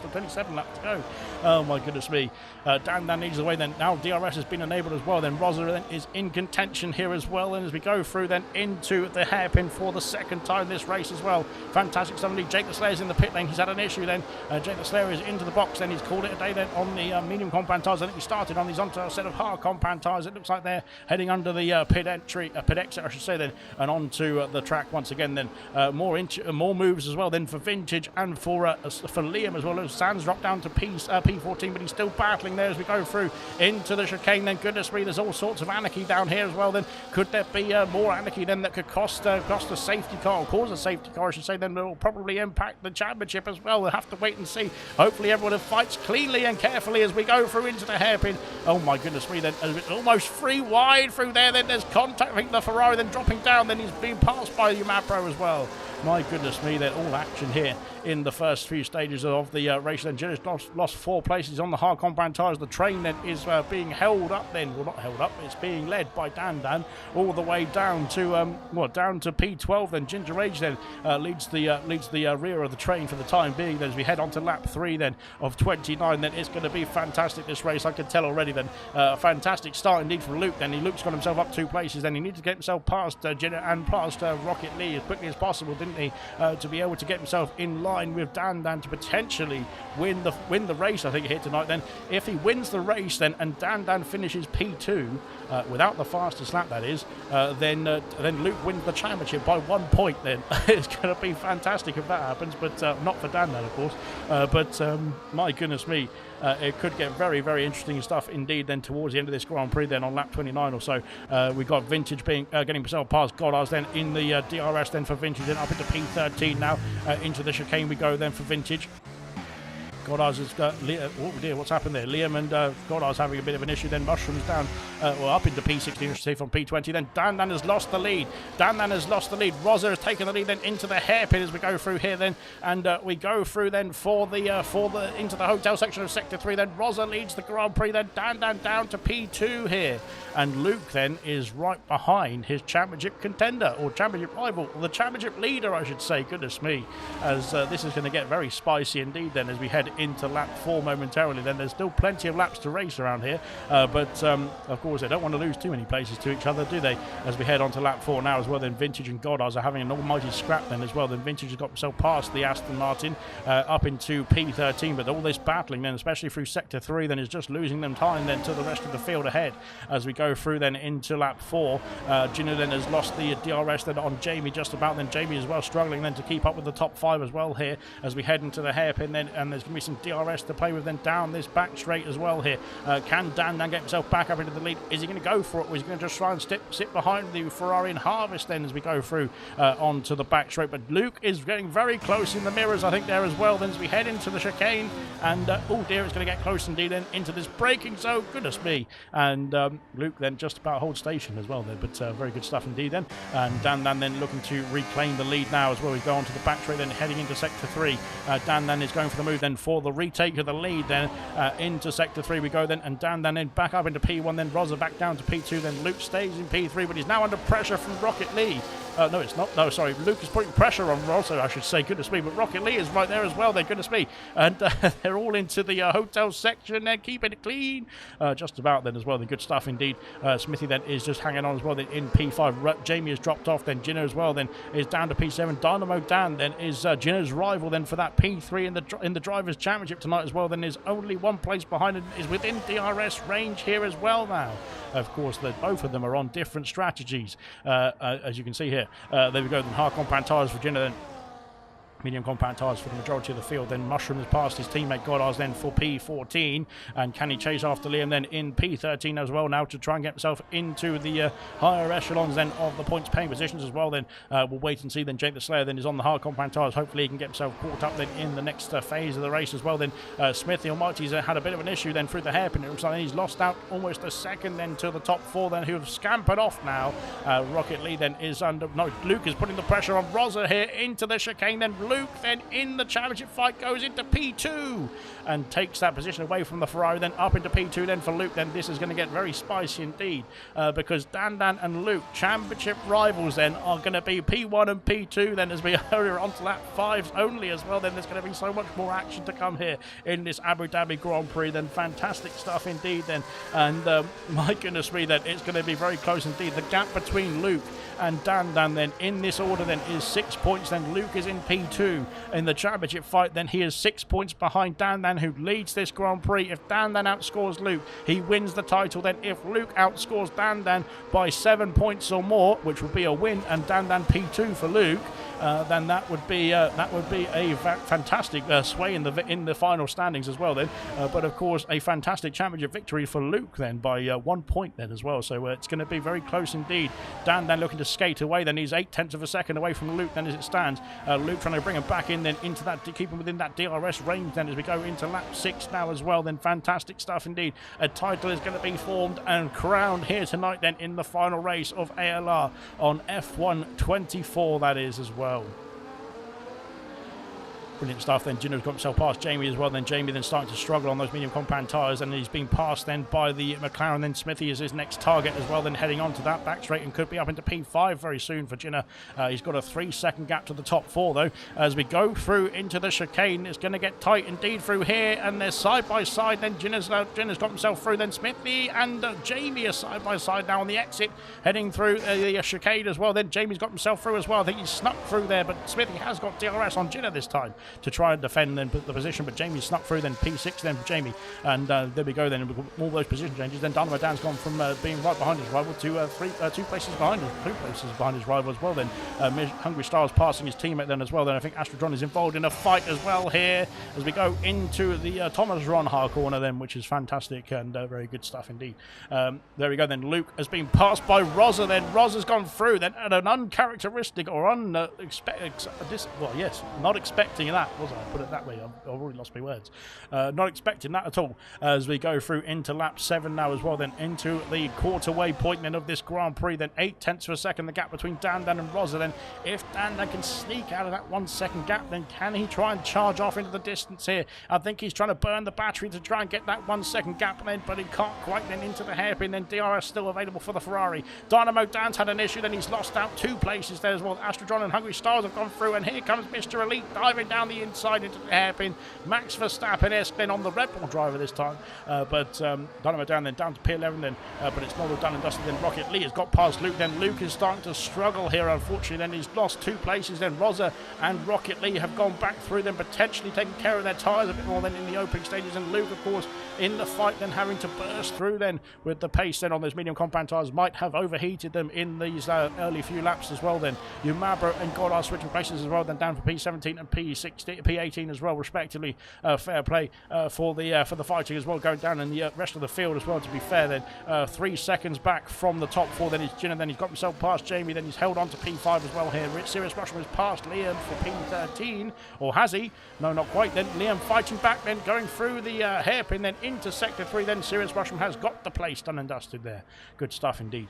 to 27 laps to go. Oh my goodness me. Dan leads the way then. Now DRS has been enabled as well. Then Rosa then is in contention here as well. And as we go through then into the hairpin for the second time this race as well. Fantastic stuff indeed. Jake the Slayer's in the pit lane. He's had an issue then. Jake the Slayer is into the box. Then he's called it a day then on the medium compound tyres. I think he started on these onto a set of hard compound tyres. It looks like they're heading under the pit exit, I should say then, and onto the track once again then. More moves as well then for Vintage and for Liam as well. Sands dropped down to P14, but he's still battling there as we go through into the chicane. Then goodness me, there's all sorts of anarchy down here as well. Then could there be more anarchy then that could cost a safety car, or cause a safety car I should say, then it will probably impact the championship as well. We'll have to wait and see. Hopefully everyone fights cleanly and carefully as we go through into the hairpin. Oh my goodness me, then almost 3 wide through there. Then there's contact. I think the Ferrari then dropping down. Then he's being passed by the Umapro as well. My goodness me, then all action here in the first few stages of the race. Then Jinner's lost 4 places on the hard compound tyres. The train then is being held up then. Well, not held up, it's being led by Dan all the way down to down to P2 P12. Then Ginger Age then leads the rear of the train for the time being. Then as we head on to lap 3 then of 29, then it's going to be fantastic this race. I can tell already. Then fantastic start indeed from Luke. Then Luke's got himself up 2 places. Then he needs to get himself past Ginger and past Rocket Lee as quickly as possible, didn't he? To be able to get himself in line with Dan to potentially win the race, I think, here tonight. Then if he wins the race then and Dan finishes P2 without the fastest lap, that is, then Luke wins the championship by 1 point. Then it's going to be fantastic if that happens, but not for Dan of course. But my goodness me, it could get very, very interesting stuff indeed then towards the end of this Grand Prix then on lap 29 or so. We got Vintage getting himself past Goddard's then in the DRS then for Vintage, then up into P13 now. Into the chicane we go then for Vintage. Goddard's has got, oh dear, what's happened there? Liam and Goddard's having a bit of an issue. Then Mushrooms down, up into P16, I should say, from P20. Then Dan has lost the lead. Dan has lost the lead. Rosa has taken the lead then into the hairpin as we go through here then. And we go through then for the into the hotel section of Sector 3. Then Rosa leads the Grand Prix. Then Dan down to P2 here. And Luke then is right behind his championship contender, or championship rival, or the championship leader, I should say. Goodness me, as this is going to get very spicy indeed then as we head into lap 4 momentarily. Then there's still plenty of laps to race around here, but of course they don't want to lose too many places to each other, do they, as we head on to lap 4 now as well. Then Vintage and Goddard's are having an almighty scrap then as well. Then Vintage has got himself past the Aston Martin up into P13, but all this battling then, especially through Sector 3, then is just losing them time then to the rest of the field ahead as we go through then into lap 4. Gina then has lost the DRS then on Jamie just about. Then Jamie as well struggling then to keep up with the top 5 as well here as we head into the hairpin then, and there's going to be some DRS to play with then down this back straight as well here. Can Dan get himself back up into the lead? Is he going to go for it, or is he going to just try and sit behind the Ferrari and Harvest then as we go through onto the back straight? But Luke is getting very close in the mirrors, I think, there as well then as we head into the chicane. And oh dear, it's going to get close indeed then into this braking zone. Goodness me. And Luke then just about hold station as well there, but very good stuff indeed then. And Dan then looking to reclaim the lead now as well. We go onto the back straight then heading into Sector 3. Dan is going for the move then for the retake of the lead then into Sector 3 we go then, and Dan then back up into P1, then Rosa back down to P2, then Luke stays in P3, but he's now under pressure from Rocket Lee. No, it's not. No, sorry. Luke is putting pressure on Rosa, I should say. Goodness me. But Rocket Lee is right there as well. Then, goodness me. And they're all into the hotel section. They're keeping it clean. Just about then as well. Then good stuff indeed. Smithy then is just hanging on as well. Then in P5. Jamie has dropped off. Then Gina as well. Then is down to P7. Dynamo Dan then is Gina's rival then for that P3 in the Drivers' Championship tonight as well. Then is only 1 place behind and is within DRS range here as well now. Of course, both of them are on different strategies, as you can see here. There we go, then hard compact tyres for Gina, then medium compact tyres for the majority of the field. Then Mushroom has passed his teammate Goddard's then for P14, and can he chase after Liam then in P13 as well now to try and get himself into the higher echelons then of the points paying positions as well. Then we'll wait and see. Then Jake the Slayer then is on the hard compact tyres. Hopefully he can get himself caught up then in the next phase of the race as well. Then Smith the Almighty's had a bit of an issue then through the hairpin. It looks like he's lost out almost a second then to the top 4 then, who have scampered off now. Rocket Lee then is under, no, Luke is putting the pressure on Rosa here into the chicane. Then Luke then in the championship fight goes into P2 and takes that position away from the Ferrari, then up into P2 then for Luke. Then this is going to get very spicy indeed, because Dan and Luke, championship rivals then, are going to be P1 and P2 then as we hurry on to lap 5 only as well. Then there's going to be so much more action to come here in this Abu Dhabi Grand Prix. Then fantastic stuff indeed then, and my goodness me, that it's going to be very close indeed. The gap between Luke and Dan then in this order then is 6 points. Then Luke is in P2 in the championship fight. Then he is 6 points behind Dan who leads this Grand Prix. If Dan outscores Luke, he wins the title. Then if Luke outscores Dan by 7 points or more, which would be a win, and Dan P2 for Luke, then that would be a fantastic sway in the final standings as well then. But of course a fantastic championship victory for Luke then by 1 point then as well. So it's going to be very close indeed. Dan looking to skate away. Then he's 0.8 of a second away from Luke then as it stands. Luke trying to bring him back in then into that, to keep him within that DRS range then as we go into lap 6 now as well. Then fantastic stuff indeed. A title is going to be formed and crowned here tonight then in the final race of ALR on F1 24, that is as well. Brilliant stuff. Then Ginner's got himself past Jamie as well. Then Jamie then starting to struggle on those medium compound tyres, and he's been passed then by the McLaren. Then Smithy is his next target as well. Then heading on to that back straight and could be up into P5 very soon for Ginner. He's got a 3-second gap to the top 4 though. As we go through into the chicane, it's going to get tight indeed through here, and they're side by side. Then Ginner's got himself through. Then Smithy and Jamie are side by side now on the exit, heading through the chicane as well. Then Jamie's got himself through as well. I think he's snuck through there, but Smithy has got DRS on Ginner this time to try and defend then the position, but Jamie snuck through. Then P6 then for Jamie, and there we go then with all those position changes. Then Dynamo Dan's gone from being right behind his rival to 2 places behind his rival as well. Then Hungry Stars passing his teammate then as well. Then I think Astrodron is involved in a fight as well here as we go into the Thomas Ronha corner then, which is fantastic and very good stuff indeed. There we go then. Luke has been passed by Roza. Then Roza's gone through then at an uncharacteristic or not expecting that, was I? Put it that way. I've already lost my words. Not expecting that at all as we go through into lap 7 now as well. Then into the quarterway point then of this Grand Prix. Then 0.8 of a second the gap between Dan and Roza. Then if Dan can sneak out of that 1 second gap, then can he try and charge off into the distance here? I think he's trying to burn the battery to try and get that 1 second gap then, but he can't quite. Then into the hairpin. Then DRS still available for the Ferrari. Dynamo Dan's had an issue. Then he's lost out 2 places there as well. Astrodron and Hungry Stars have gone through, and here comes Mr. Elite diving down the inside into the hairpin. Max Verstappen-esque then on the Red Bull driver this time, but Dynamo Dan then down to P11 then, but it's not all done and dusted. Then Rocket Lee has got past Luke. Then Luke is starting to struggle here, unfortunately. Then he's lost 2 places. Then Roza and Rocket Lee have gone back through, then potentially taking care of their tyres a bit more than in the opening stages. And Luke, of course, in the fight then having to burst through then with the pace then on those medium compound tyres, might have overheated them in these early few laps as well. Then Umabro and God are switching places as well, then down for P17 and P18 as well respectively. Fair play for the fighting as well, going down in the rest of the field as well, to be fair. Then 3 seconds back from the top 4. Then he's Ginner, then he's got himself past Jamie. Then he's held on to P5 as well here. Serious Russian has passed Liam for P13, or has he? No, not quite. Then Liam fighting back, then going through the hairpin, then into sector 3. Then Serious Russian has got the place done and dusted there. Good stuff indeed.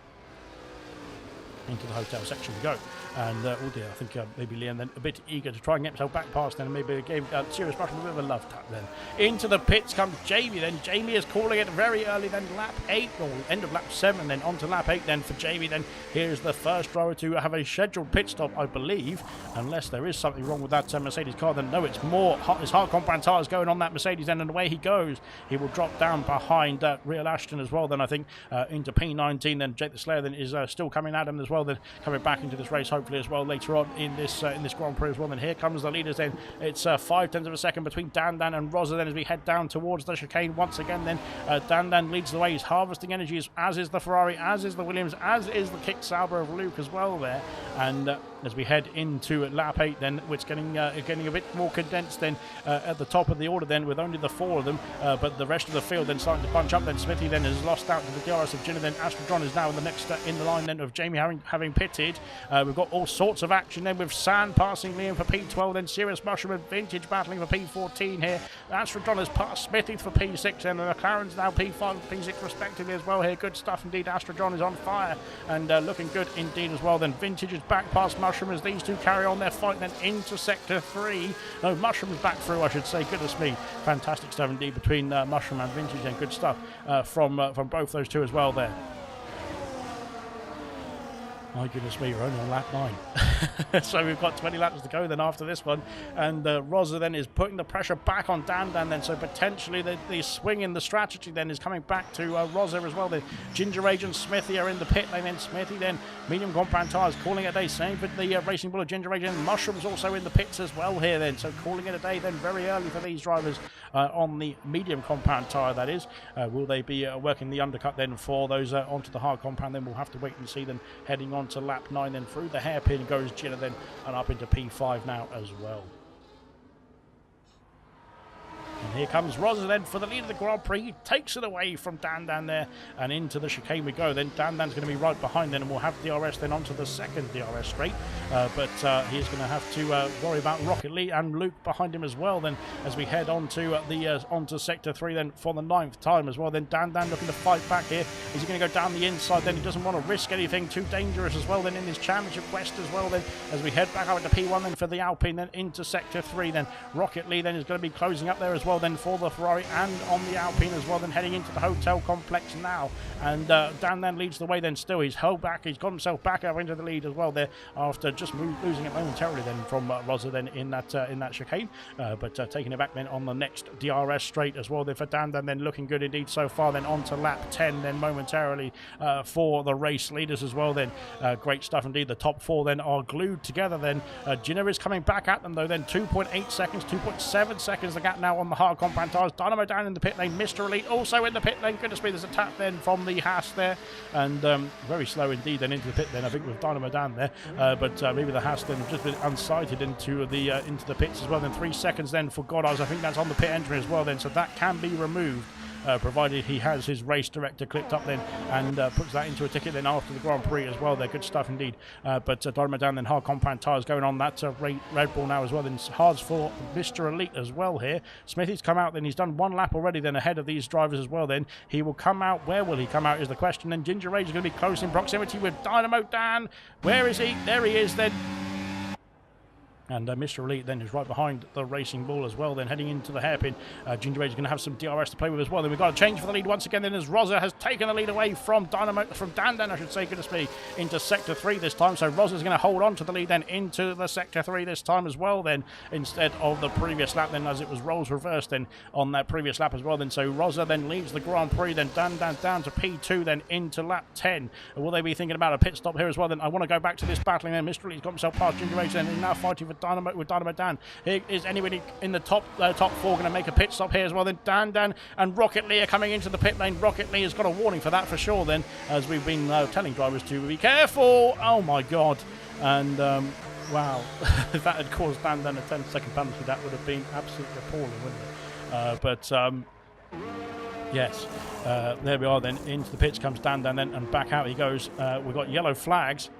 Into the hotel section we go, and oh dear, I think maybe Liam then a bit eager to try and get himself back past, then maybe gave Serious Russian a bit of a love tap. Then into the pits comes Jamie. Then Jamie is calling it very early, then lap 8 or end of lap 7, then on to lap 8 then for Jamie. Then here's the first driver to have a scheduled pit stop, I believe, unless there is something wrong with that Mercedes car. Then no, it's more his hard compound tyres going on that Mercedes then, and away he goes. He will drop down behind Real Ashton as well, then I think into P19. Then Jake the Slayer then is still coming at him as well, then coming back into this race hopefully as well later on in this Grand Prix as well. Then here comes the leaders. Then it's 0.5 of a second between Dan and Roza then as we head down towards the chicane once again. Then Dan leads the way. He's harvesting energy, as is the Ferrari, as is the Williams, as is the kick Sauber of Luke as well there. And as we head into lap 8 then, it's getting a bit more condensed then at the top of the order then, with only the 4 of them, but the rest of the field then starting to bunch up. Then Smithy then has lost out to the DRS of Ginner. Then Astrodron is now in the next in the line then of Jamie having pitted. We've got all sorts of action then with Sand passing Liam for P12, then Serious Mushroom and Vintage battling for P14 here. Astrodron has passed Smithy for P6 and the McLaren's now P5 and P6 respectively as well here. Good stuff indeed. Astrodron is on fire and looking good indeed as well. Then Vintage is back past Mushroom as these two carry on their fight then into sector 3. No, Mushroom's back through, I should say. Goodness me, fantastic stuff indeed between Mushroom and Vintage, and good stuff from both those two as well there. My goodness me, we're only on lap 9. So we've got 20 laps to go then after this one. And Roza then is putting the pressure back on Dan then. So potentially the swing in the strategy then is coming back to Roza as well. The Ginger Age and Smithy are in the pit lane. Then Smithy then medium compound tyres calling it a day. Same for the Racing Bull of Ginger Age, and Mushrooms also in the pits as well here then. So calling it a day then very early for these drivers on the medium compound tyre, that is. Will they be working the undercut then for those onto the hard compound? Then we'll have to wait and see them heading on to lap 9. Then through the hairpin goes Ginner then, and up into P5 now as well. And here comes Rosa then for the lead of the Grand Prix. He takes it away from Dan there, and into the chicane we go. Then Dan's going to be right behind then, and we'll have DRS then onto the second DRS straight. But he's going to have to worry about Rocket Lee and Luke behind him as well then, as we head onto onto Sector 3 then for the 9th time as well. Then Dan looking to fight back here. Is he going to go down the inside then? He doesn't want to risk anything too dangerous as well then in his championship quest as well then, as we head back out to P1 then for the Alpine, then into Sector 3 then. Rocket Lee then is going to be closing up there as well then for the Ferrari and on the Alpine as well, then heading into the hotel complex now. And Dan then leads the way then still. He's held back. He's got himself back out into the lead as well there after just losing it momentarily then from Rosa then in that chicane. But taking it back then on the next DRS straight as well then for Dan then looking good indeed so far then onto lap 10 then momentarily for the race leaders as well then. Great stuff indeed. The top 4 then are glued together then. Ginner is coming back at them though then. 2.8 seconds, 2.7 seconds the gap now on the hard compound tyres. Dynamo down in the pit lane. Mr. Elite also in the pit lane. Goodness me, there's a tap then from the Haas there, and very slow indeed then into the pit then I think with Dynamo down there, but maybe the Haas then just been unsighted into the pits as well. Then 3 seconds then for Goddard. I think that's on the pit entry as well then, so that can be removed. Provided he has his race director clipped up then and puts that into a ticket then after the Grand Prix as well. They're good stuff indeed. But Dynamo down then, hard compound tyres going on. That's Red Bull now as well. Then hards for Mr. Elite as well here. Smithy's come out then. He's done 1 lap already then ahead of these drivers as well then. He will come out. Where will he come out is the question. Then Ginger Rage is going to be close in proximity with Dynamo Dan. Where is he? There he is then. And Mr. Elite then is right behind the Racing Bull as well, then heading into the hairpin. Ginger Rage is going to have some DRS to play with as well. Then we've got a change for the lead once again then, as Rosa has taken the lead away from Dan I should say, goodness me, into Sector 3 this time. So Rosa's going to hold on to the lead then into the Sector 3 this time as well then, instead of the previous lap then, as it was roles reversed then on that previous lap as well then. So Rosa then leads the Grand Prix then, Dan down to P2 then into lap 10. Will they be thinking about a pit stop here as well then? I want to go back to this battling then. Mr. Elite's got himself past Ginger Rage then, and now fighting for Dynamo Dan. Here is anybody in the top 4 going to make a pit stop here as well then. Dan and Rocket Lee are coming into the pit lane. Rocket Lee has got a warning for that for sure then, as we've been telling drivers to be careful. Oh my god. And wow, if that had caused Dan a 10-second penalty, that would have been absolutely appalling, wouldn't it? But yes, there we are then. Into the pits comes Dan then, and back out he goes. We've got yellow flags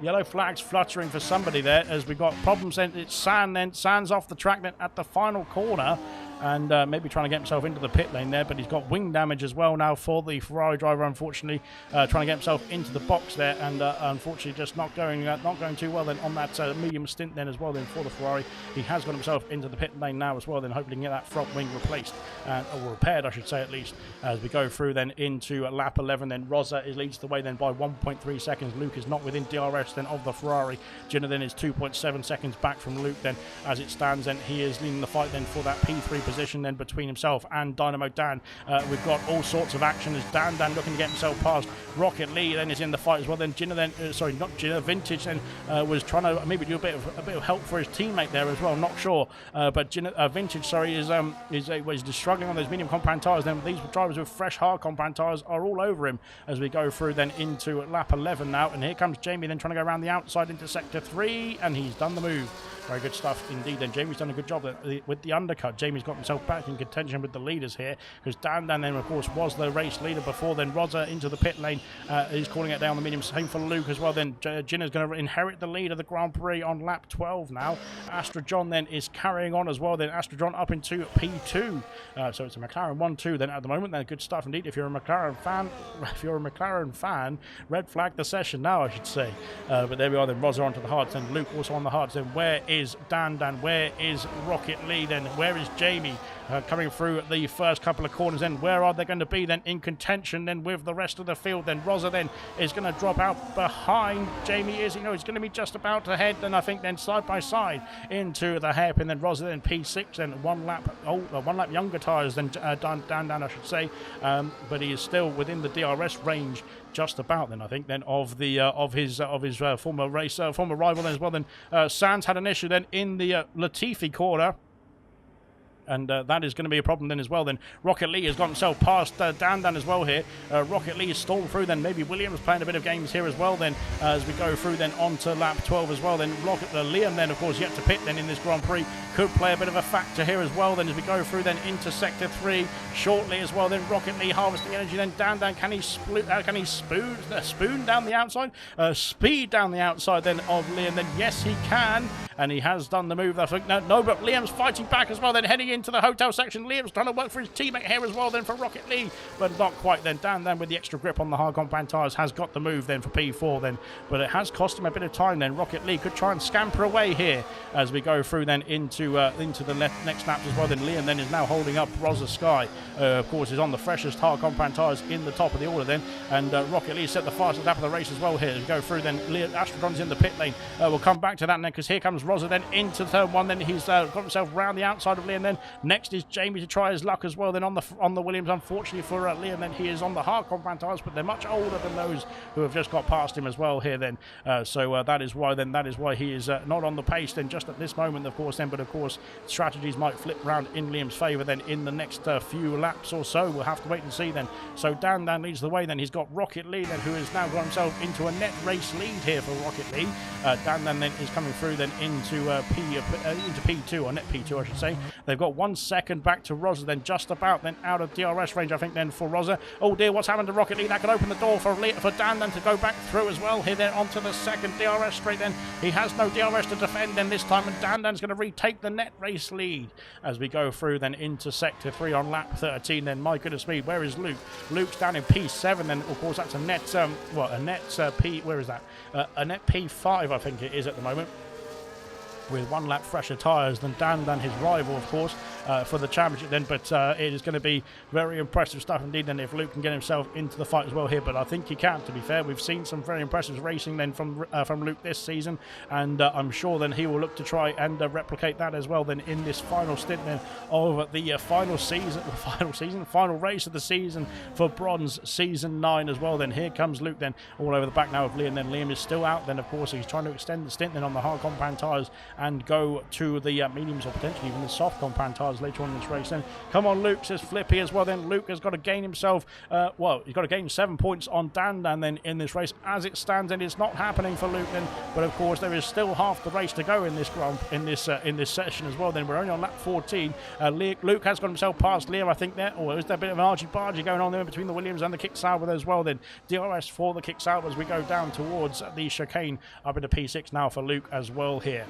fluttering for somebody there, as we've got problems then. It's San then. San's off the track then at the final corner, and maybe trying to get himself into the pit lane there, but he's got wing damage as well now for the Ferrari driver, unfortunately, trying to get himself into the box there, and unfortunately just not going too well then on that medium stint then as well then for the Ferrari. He has got himself into the pit lane now as well then, hoping to get that front wing replaced, or repaired I should say at least, as we go through then into lap 11 then. Rosa leads the way then by 1.3 seconds. Luke is not within DRS then of the Ferrari. Jenna then is 2.7 seconds back from Luke then. As it stands then, he is leading the fight then for that P3 position then between himself and Dynamo Dan. We've got all sorts of action as Dan looking to get himself past. Rocket Lee then is in the fight as well then. Ginner then, Vintage then was trying to maybe do a bit of help for his teammate there as well, not sure. But Vintage is struggling on those medium compound tyres. Then these drivers with fresh hard compound tyres are all over him as we go through then into lap 11 now. And here comes Jamie then trying to go around the outside into Sector 3, and he's done the move. Very good stuff indeed. And Jamie's done a good job with the undercut. Jamie's got himself back in contention with the leaders here, because Dan then of course was the race leader before then. Rosa into the pit lane. He's calling it down the medium. Same for Luke as well then. Ginner's going to inherit the lead of the Grand Prix on lap 12 now. Astra John then is carrying on as well then. Astra John up into P2. So it's a McLaren 1-2 then at the moment. Then good stuff indeed. If you're a McLaren fan, red flag the session now, I should say. But there we are then. Rosa onto the hards and Luke also on the hards. Then where is Dan? Where is Rocket Lee then? Where is Jamie? Coming through the first couple of corners then. Where are they going to be then in contention then with the rest of the field then? Rosa then is going to drop out behind Jamie. He's going to be just about to head then, I think, then side by side into the hairpin. Then Rosa then P6 then one lap younger tyres than Dan I should say, but he is still within the DRS range just about then, I think, then of his former rival then as well. Then Sands had an issue then in the Latifi corner. and that is going to be a problem then as well. Then Rocket Lee has got himself past Dan Dan as well here. Rocket Lee is stalled through, then maybe Williams playing a bit of games here as well then, as we go through then onto lap 12 as well. Then Liam then, of course, yet to pit then in this Grand Prix, could play a bit of a factor here as well then as we go through then into Sector 3 shortly as well. Then Rocket Lee harvesting energy, then Dan Dan, can he spoon down the outside? Speed down the outside then of Liam, then yes he can, and he has done the move. I think no, but Liam's fighting back as well then, heading into the hotel section. Liam's trying to work for his teammate here as well then for Rocket Lee, but not quite then. Dan Dan with the extra grip on the hard compound tyres has got the move then for P4 then, but it has cost him a bit of time then. Rocket Lee could try and scamper away here as we go through then into the next lap as well. Then Liam then is now holding up Rosa Sky, of course, is on the freshest hard compound tyres in the top of the order then, and Rocket Lee set the fastest lap of the race as well here. As we go through then, Astrodon's in the pit lane. We'll come back to that then, because here comes Rosa then into turn 1. Then he's got himself round the outside of Liam. Then next is Jamie to try his luck as well then on the Williams. Unfortunately for Liam, then he is on the hard compound tyres, but they're much older than those who have just got past him as well here then. So that is why he is not on the pace then just at this moment, of course then. But of course strategies might flip round in Liam's favour then in the next few laps or so. We'll have to wait and see then. So Dan Dan leads the way then. He's got Rocket Lee then, who has now got himself into a net race lead here for Rocket Lee. Dan Dan then is coming through then into P2, or net P2 I should say. They've got 1 second back to Rosa then, just about then out of DRS range I think then for Rosa. Oh dear, what's happened to Rocket Lee? That could open the door for Dan Dan to go back through as well here then onto the second DRS straight then. He has no DRS to defend then this time, and Dan Dan's going to retake the net race lead as we go through then into Sector 3 on lap 13 then. My goodness me, where is Luke? Luke's down in P7 then, of course that's a net P, where is that? A net P5 I think it is at the moment, with 1 lap fresher tyres than Dan Dan, his rival, of course, for the championship then. But it is going to be very impressive stuff indeed then if Luke can get himself into the fight as well here. But I think he can, to be fair. We've seen some very impressive racing then from Luke this season, and I'm sure then he will look to try and replicate that as well then in this final stint then of the final race of the season for Bronze Season 9 as well then. Here comes Luke then all over the back now of Liam. Then Liam is still out then, of course. He's trying to extend the stint then on the hard compound tyres and go to the mediums or potentially even the soft compound tyres later on in this race. Then come on Luke, says Flippy as well. Then Luke has got to gain himself he's got to gain 7 points on Dan Dan then in this race. As it stands, and it's not happening for Luke then, but of course there is still half the race to go in this session as well then. We're only on lap 14. Luke has got himself past Liam I think there, or is there a bit of an argy-bargy going on there between the Williams and the Kick Sauber as well then. DRS for the Kick Sauber as we go down towards the chicane up into P6 now for Luke as well here.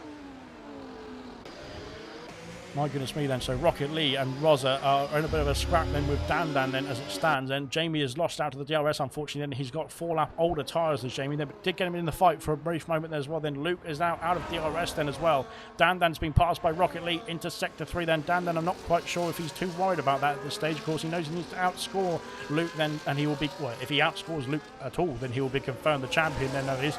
My goodness me then, so Rocket Lee and Rosa are in a bit of a scrap then with Dan Dan then as it stands, and Jamie has lost out to the DRS unfortunately, and he's got 4 lap older tyres than Jamie then, but did get him in the fight for a brief moment there as well. Then Luke is now out of DRS then as well. Dan Dan's been passed by Rocket Lee into Sector 3 then. Dan Dan, I'm not quite sure if he's too worried about that at this stage. Of course he knows he needs to outscore Luke then, and he will be, well, if he outscores Luke at all then he will be confirmed the champion then, that is.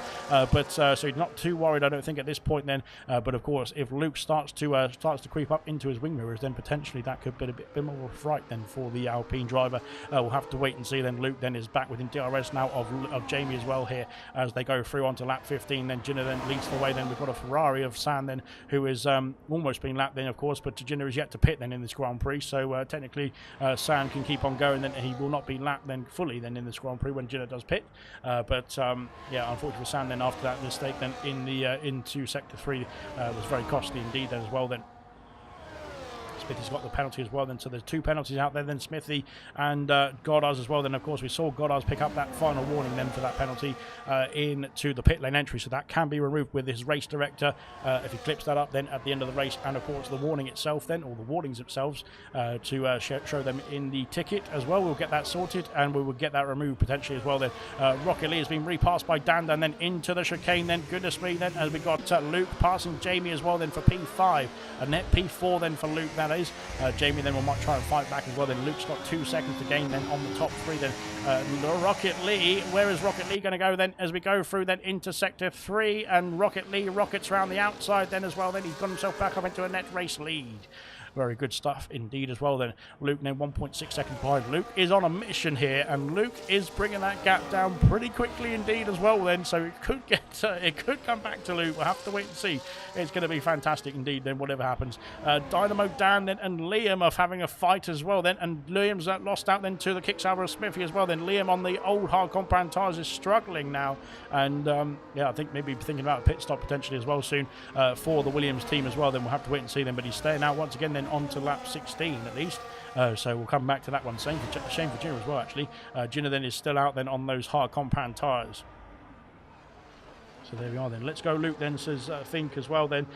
So he's not too worried I don't think at this point then, but of course if Luke starts to creep up into his wing mirrors, then potentially that could be a bit more of a fright then for the Alpine driver. We'll have to wait and see then. Luke then is back within DRS now of Jamie as well here as they go through onto lap 15. Then Ginner then leads the way. Then we've got a Ferrari of San then, who is almost been lapped then, of course, but Ginner is yet to pit then in this Grand Prix. So technically San can keep on going then. He will not be lapped then fully then in this Grand Prix when Ginner does pit. Yeah, unfortunately for San then after that mistake then in the into Sector 3 was very costly indeed then as well then. Smithy's got the penalty as well then, so there's 2 penalties out there then, Smithy and Goddard's as well. Then of course we saw Goddard's pick up that final warning then for that penalty into the pit lane entry, so that can be removed with his race director if he clips that up then at the end of the race, and of course the warning itself then, or the warnings themselves to show them in the ticket as well. We'll get that sorted and we will get that removed potentially as well then. Rocket Lee has been repassed by Dan Dan then into the chicane then, goodness me then, as we got Luke passing Jamie as well then for P5, a net P4 then for Luke that is. Jamie then will might try and fight back as well then. Luke's got 2 seconds to gain then on the top 3 then. Rocket Lee, where is Rocket Lee going to go then as we go through then into Sector 3, and Rocket Lee rockets around the outside then as well. Then he's got himself back up into a net race lead. Very good stuff indeed as well then. Luke now 1.6 seconds behind. Luke is on a mission here, and Luke is bringing that gap down pretty quickly indeed as well then, so it could get it could come back to Luke. We'll have to wait and see. It's going to be fantastic indeed then, whatever happens. Dynamo Dan then and Liam are having a fight as well then, and Liam's lost out then to the Kicksauber of Smithy as well then. Liam on the old hard compound tyres is struggling now, and yeah, I think maybe thinking about a pit stop potentially as well soon for the Williams team as well. Then we'll have to wait and see them, but he's staying out once again then on to lap 16 at least. So we'll come back to that one. Shame for Gina as well, actually. Gina then is still out then on those hard compound tyres. So there we are then. Let's go Luke then, says Fink as well then.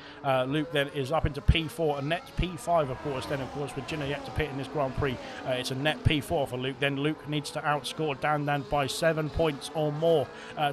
Luke then is up into P4, a net P5 of course then, of course, with Gina yet to pit in this Grand Prix. It's a net P4 for Luke. Then Luke needs to outscore Dan Dan by 7 points or more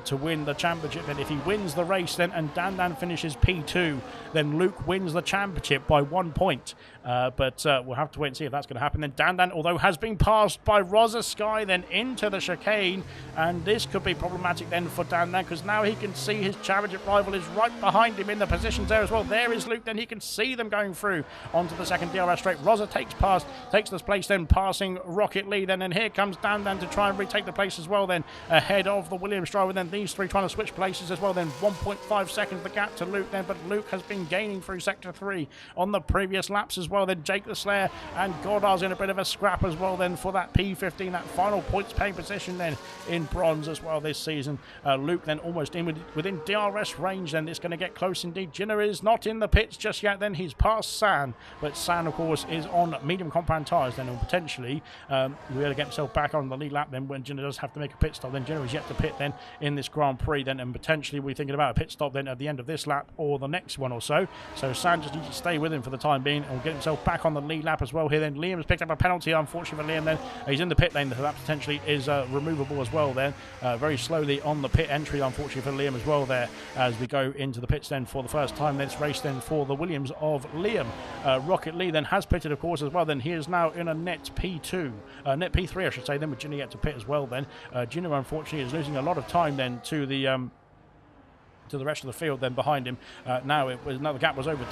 to win the championship. Then if he wins the race then and Dan Dan finishes P2, then Luke wins the championship by 1 point. But we'll have to wait and see if that's going to happen. Then Dan Dan, although has been passed by Rosa Sky then into the chicane, and this could be problematic then for Dan Dan, because now he can see his championship rival is right behind him in the positions there as well. There is Luke then. He can see them going through onto the second DRS straight. Rosa takes this place then, passing Rocket Lee then, and here comes Dan Dan to try and retake the place as well then, ahead of the Williams driver. Then these three trying to switch places as well then. 1.5 seconds the gap to Luke then, but Luke has been gaining through sector 3 on the previous laps as well then. Jake the Slayer and Goddard's in a bit of a scrap as well then for that P15, that final points paying position then in bronze as well this season. Luke then almost in within DRS range then. It's going to get close indeed. Jinner is not in the pits just yet then. He's past San, but San of course is on medium compound tyres then, and potentially we're going to get himself back on the lead lap then when Jinner does have to make a pit stop. Then Jinner is yet to pit then in this Grand Prix then, and potentially we're thinking about a pit stop then at the end of this lap or the next one or so. So San just needs to stay with him for the time being and get himself back on the lead lap as well here then. Liam has picked up a penalty unfortunately for Liam then. He's in the pit lane, so that potentially is removable as well then. Very slowly on the pit entry unfortunately for Liam as well there, as we go into the pits then for the first time this race then for the Williams of Liam. Rocket Lee then has pitted of course as well then. He is now in a net P2, net P3 I should say then, with Ginny yet to pit as well then. Ginny unfortunately is losing a lot of time then to the rest of the field then behind him. Now the gap was over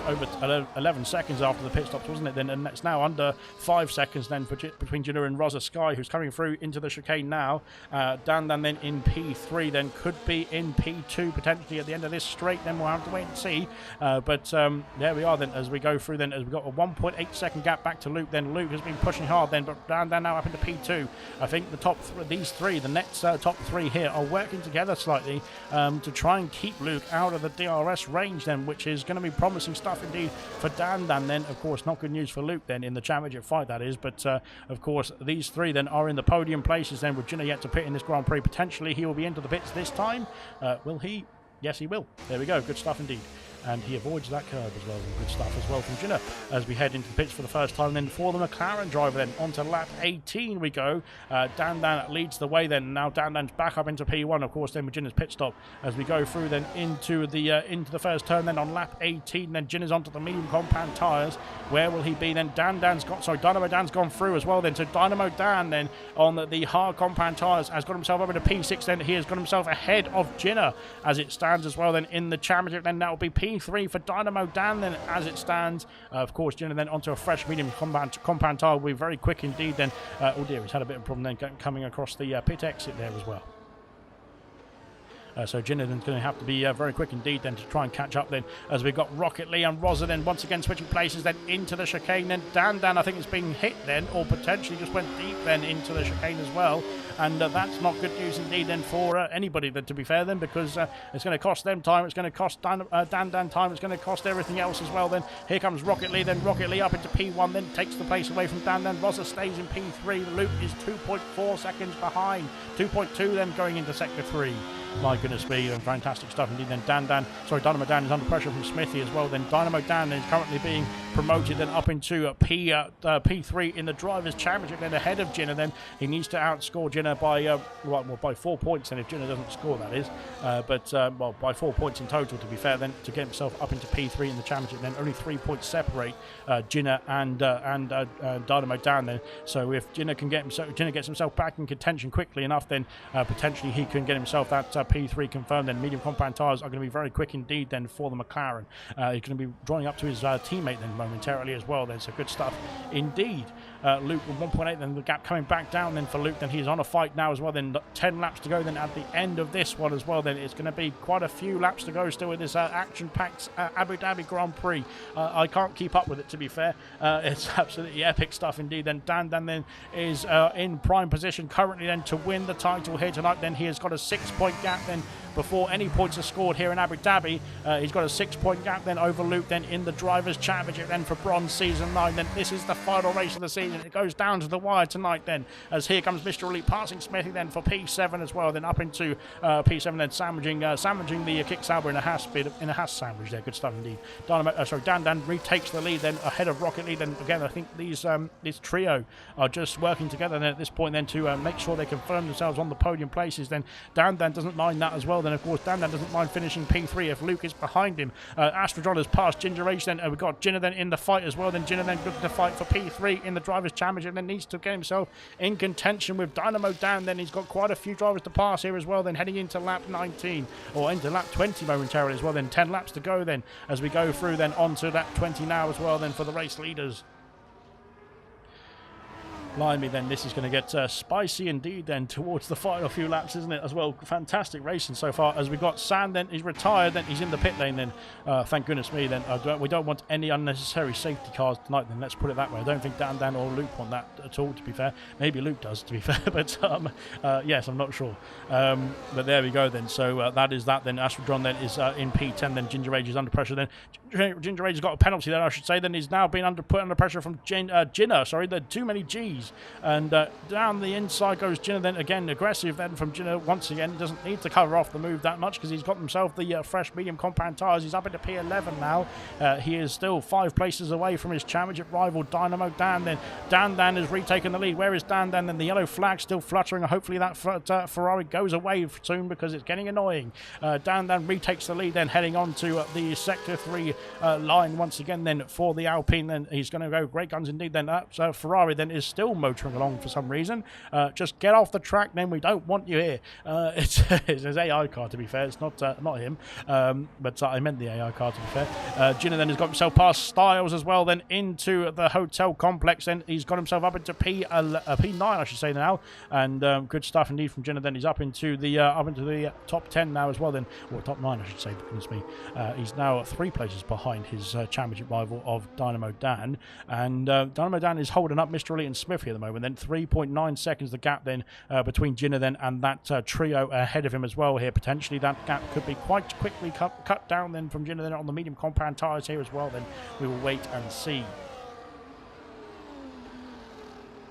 11 seconds after the pit stops, wasn't it then, and it's now under 5 seconds then between Jinner and Rosa Sky, who's coming through into the chicane now. Dan Dan then in P3 then, could be in P2 potentially at the end of this straight. Then we'll have to wait and see, but there we are then as we go through then, as we've got a 1.8 second gap back to Luke then. Luke has been pushing hard then, but Dan Dan now up into P2. I think the these three, the next top three here, are working together slightly to try and keep Luke out of the DRS range then, which is going to be promising stuff indeed for Dan Dan then. Of course not good news for Luke then in the championship fight, that is, but of course these three then are in the podium places then, with Jinner yet to pit in this Grand Prix. Potentially he will be into the pits this time. Will he? Yes he will. There we go, good stuff indeed. And he avoids that curve as well. Good stuff as well from Jinner as we head into the pits for the first time then for the McLaren driver then. Onto lap 18 we go. Dan Dan leads the way then. Now Dan Dan's back up into P1 of course then with Jinner's pit stop as we go through then into the first turn then on lap 18. Then Jinner's onto the medium compound tyres. Where will he be then? Dynamo Dan's gone through as well then. So Dynamo Dan then on the hard compound tyres has got himself up into P6 then. He has got himself ahead of Jinner as it stands as well then in the championship. Then that will be P3 for Dynamo Dan then as it stands. Of course Jinner then onto a fresh medium compound tyre will be very quick indeed then. Oh dear, he's had a bit of a problem then coming across the pit exit there as well. So Jinner then going to have to be very quick indeed then to try and catch up then, as we've got Rocket Lee and Rosa then once again switching places then into the chicane. Then Dan Dan I think is being hit then, or potentially just went deep then into the chicane as well, and that's not good news indeed then for anybody then, to be fair then, because it's going to cost them time, it's going to cost Dan Dan time, it's going to cost everything else as well then. Here comes Rocket Lee then. Rocket Lee up into P1 then takes the place away from Dan Dan. Rosa stays in P3. Luke is 2.4 seconds behind, 2.2 then going into sector 3. My goodness me, and fantastic stuff indeed. Then Dynamo Dan is under pressure from Smithy as well. Then Dynamo Dan is currently being promoted then up into P3 in the Drivers' Championship then ahead of Jinner. Then he needs to outscore Jinner by 4 points then if Jinner doesn't score, that is. But by 4 points in total, to be fair then, to get himself up into P3 in the Championship. Then only 3 points separate Jinner and Dynamo Dan then. So if Jinner gets himself back in contention quickly enough, then potentially he can get himself that P3 confirmed. Then medium compound tyres are going to be very quick indeed then for the McLaren. He's going to be drawing up to his teammate then momentarily as well then, so good stuff indeed. Luke with 1.8, then the gap coming back down then for Luke. Then he's on a fight now as well. Then 10 laps to go then at the end of this one as well. Then it's going to be quite a few laps to go still with this action-packed Abu Dhabi Grand Prix. I can't keep up with it, to be fair. It's absolutely epic stuff indeed. Then Dan then is in prime position currently then to win the title here tonight. Then he has got a 6-point gap then before any points are scored here in Abu Dhabi. He's got a 6-point gap then over Luke then in the Drivers' Championship then for Bronze Season 9. Then this is the final race of the season. It goes down to the wire tonight then, as here comes Mr. Elite passing Smithy then for P7 as well. Then up into P7 then sandwiching the Kick Sauber in a Haas sandwich there. Good stuff indeed. Dan retakes the lead then ahead of Rocket Lead. Then again, I think this trio are just working together then at this point then to make sure they confirm themselves on the podium places. Then Dan doesn't mind that as well. Then of course Dan doesn't mind finishing P3 if Luke is behind him. Astrodron has passed Ginger H then. We've got Jinner then in the fight as well. Then Jinner then looking to fight for P3 in the Drivers' Championship. Then needs to get himself in contention with Dynamo Dan. Then he's got quite a few drivers to pass here as well. Then heading into lap 19 or into lap 20 momentarily as well. Then 10 laps to go then as we go through then onto lap 20 now as well then for the race leaders. Blimey, then this is going to get spicy indeed then towards the final few laps, isn't it, as well? Fantastic racing so far. As we got Sand then, he's retired, then he's in the pit lane then. Thank goodness me then. We don't want any unnecessary safety cars tonight then, let's put it that way. I don't think Dan or Luke want that at all, to be fair. Maybe Luke does, to be fair, but yes, I'm not sure. But there we go then. So that is that then. Astrodron then is in P10 then. Ginger Age is under pressure then. Ginger Age has got a penalty there, I should say. Then he's now been put under pressure from Jinner. Sorry, there are too many G's. And down the inside goes Jinner then, again aggressive then from Jinner once again. He doesn't need to cover off the move that much because he's got himself the fresh medium compound tyres. He's up into P11 now. He is still 5 places away from his championship rival Dynamo Dan. Then Dan has retaken the lead. Where is Dan then? Then the yellow flag still fluttering. Hopefully that Ferrari goes away soon because it's getting annoying. Dan retakes the lead then, heading on to the sector 3 line once again then for the Alpine. Then he's going to go great guns indeed then. Ferrari then is still motoring along for some reason. Just get off the track then, we don't want you here. It's his AI car, to be fair. It's not him, but I meant the AI car, to be fair. Jinner then has got himself past Styles as well then into the hotel complex. Then he's got himself up into P9 I should say now, and good stuff indeed from Jinner. Then he's up into the top 10 now as well then, or top 9 I should say, goodness me. He's now 3 places behind his championship rival of Dynamo Dan, and Dynamo Dan is holding up Mr. Elite and Smithy at the moment. Then 3.9 seconds the gap then between Jinner then and that trio ahead of him as well here. Potentially that gap could be quite quickly cut down then from Jinner then on the medium compound tyres here as well. Then we will wait and see.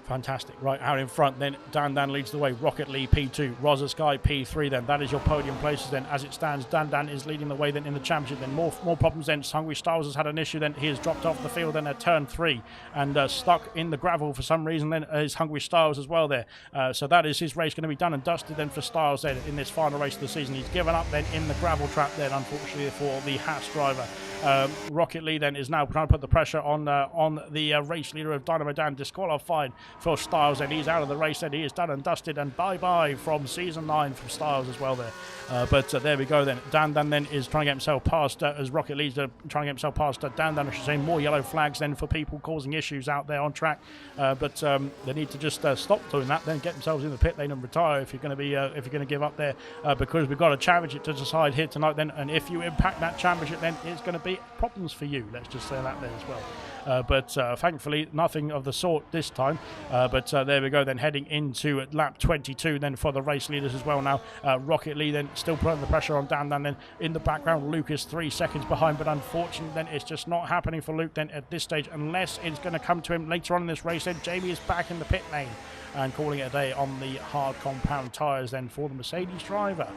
Fantastic. Right out in front then, Dan leads the way. Rocket Lee P2, Rosa Sky P3 then. That is your podium places then. As it stands, Dan is leading the way then in the championship. Then more problems then. Hungry Styles has had an issue then. He has dropped off the field then at turn 3 and stuck in the gravel for some reason then is Hungry Styles as well there. So that is his race going to be done and dusted then for Styles then in this final race of the season. He's given up then in the gravel trap then, unfortunately, for the Haas driver. Rocket Lee then is now trying to put the pressure on the race leader of Dynamo Dan, disqualified for Styles, and he's out of the race, and he is done and dusted, and bye-bye from Season 9 from Styles as well there. But there we go then. Dan then is trying to get himself past, as Rocket Lee's trying to get himself past Dan, I should say. More yellow flags then for people causing issues out there on track. But they need to just stop doing that, then get themselves in the pit lane and retire if you're going to give up there, because we've got a championship to decide here tonight then, and if you impact that championship then it's going to be problems for you. Let's just say that there as well. But thankfully nothing of the sort this time. But there we go then, heading into lap 22 then for the race leaders as well now. Rocket Lee then still putting the pressure on Dan then in the background. Luke is 3 seconds behind, but unfortunately then it's just not happening for Luke then at this stage, unless it's going to come to him later on in this race. Then Jamie is back in the pit lane and calling it a day on the hard compound tyres then for the Mercedes driver.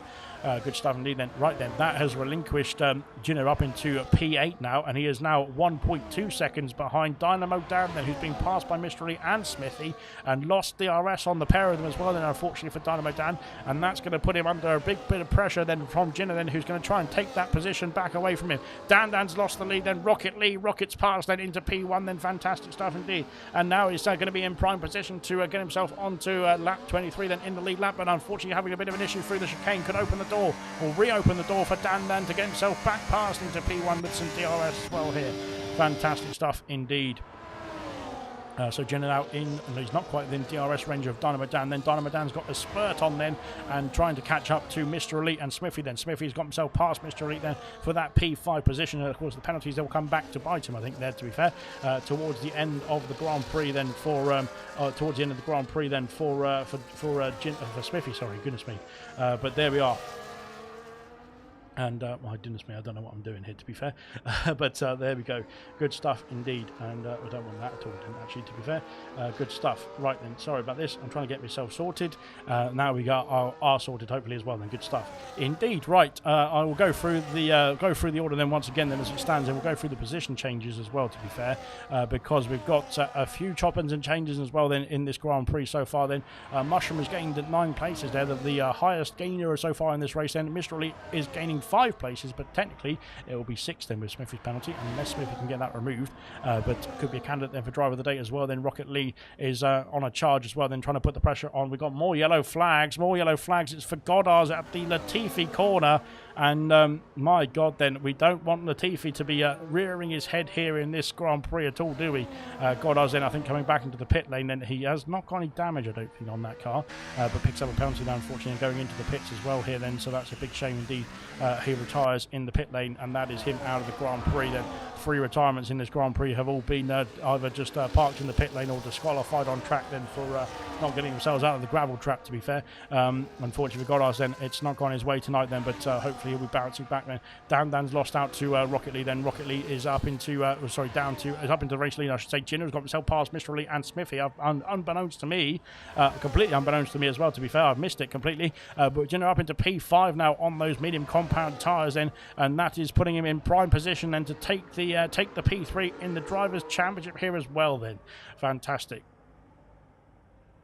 Good stuff indeed then. Right then, that has relinquished Jinner up into P8 now, and he is now 1.2 seconds behind Dynamo Dan then, who's been passed by Mr. Lee and Smithy and lost DRS on the pair of them as well then, unfortunately for Dynamo Dan, and that's going to put him under a big bit of pressure then from Jinner then, who's going to try and take that position back away from him. Dan's lost the lead then. Rocket's passed then into P1 then. Fantastic stuff indeed, and now he's going to be in prime position to get himself himself onto lap 23 then in the lead lap, but unfortunately having a bit of an issue through the chicane. Could open the door or reopen the door for Dan to get himself back past into P1 with some DRS as well here. Fantastic stuff indeed. So Jenner out in, and he's not quite within DRS range of Dynamo Dan. Then Dynamo Dan's got a spurt on then and trying to catch up to Mr. Elite and Smithy then. Smithy's got himself past Mr. Elite then for that P5 position. And of course the penalties, they'll come back to bite him, I think, there, to be fair. Towards the end of the Grand Prix then for Smithy, sorry, goodness me. But there we are. And my goodness me, I don't know what I'm doing here, to be fair. But there we go. Good stuff indeed. And I don't want that at all, actually, to be fair. Good stuff. Right then, sorry about this. I'm trying to get myself sorted. Now we got our sorted, hopefully, as well. Then good stuff indeed. Right, I will go through the order then once again then as it stands, and we'll go through the position changes as well, to be fair, because we've got a few chop-ins and changes as well then in this Grand Prix so far. Then Mushroom has gained 9 places there, the highest gainer so far in this race. Then Mr. Elite is gaining 5 places, but technically it will be 6 then with Smithy's penalty, unless Smithy can get that removed, but could be a candidate then for driver of the day as well. Then Rocket Lee is on a charge as well, then trying to put the pressure on. We've got more yellow flags. It's for Goddard's at the Latifi corner, and my God, then we don't want Latifi to be rearing his head here in this Grand Prix at all, do we? Goddard's then, I think, coming back into the pit lane, then he has not got any damage, I don't think, on that car, but picks up a penalty now, unfortunately, going into the pits as well here then, so that's a big shame indeed. He retires in the pit lane, and that is him out of the Grand Prix. Then 3 retirements in this Grand Prix have all been either just parked in the pit lane or disqualified on track then for not getting themselves out of the gravel trap, to be fair. Unfortunately for Goddard's then, it's not gone his way tonight then, but hopefully he'll be bouncing back then. Dan's lost out to Rocket Lee then. Rocket Lee is up into up into race lead, I should say. Jinner's got himself past Mr. Elite and Smithy, unbeknownst to me, completely unbeknownst to me as well, to be fair. I've missed it completely, but Jinner up into P5 now on those medium compound tyres then, and that is putting him in prime position then to take the P3 in the Drivers' Championship here as well then. Fantastic.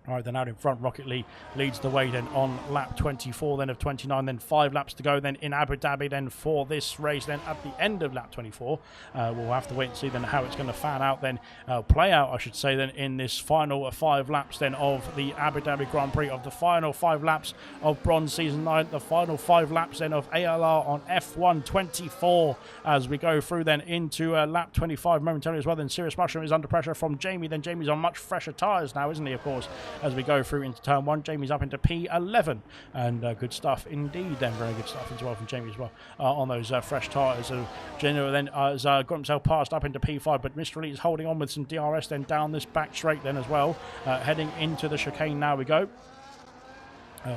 All right, then out in front, Rocket Lee leads the way then on lap 24 then of 29, then 5 laps to go then in Abu Dhabi then for this race then at the end of lap 24. We'll have to wait and see then how it's going to fan out then, play out I should say then in this final 5 laps then of the Abu Dhabi Grand Prix, of the final 5 laps of Bronze Season 9, the final 5 laps then of ALR on F1 24 as we go through then into lap 25 momentarily as well. Then Serious Mushroom is under pressure from Jamie, then Jamie's on much fresher tyres now, isn't he, of course, as we go through into turn 1. Jamie's up into P11, and good stuff indeed then, very good stuff as well from Jamie as well on those fresh tyres. Jenner then has got himself passed up into P5, but Mr. Elite is holding on with some DRS then down this back straight then as well, heading into the chicane. Now we go.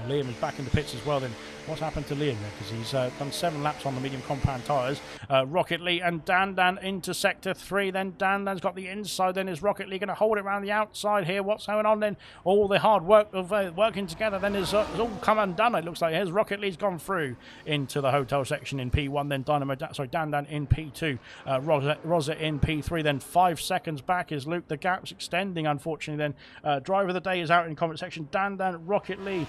Liam is back in the pits as well then. What's happened to Liam there? Because he's done 7 laps on the medium compound tyres. Rocket Lee and Dan into sector 3. Then Dan's got the inside. Then is Rocket Lee going to hold it around the outside here? What's going on then? All the hard work of working together then is all come undone. It looks like here's Rocket Lee's gone through into the hotel section in P1. Then Dan in P2. Rosa in P3. Then 5 seconds back is Luke. The gap's extending, unfortunately. Then driver of the day is out in the comment section. Dan, Rocket Lee,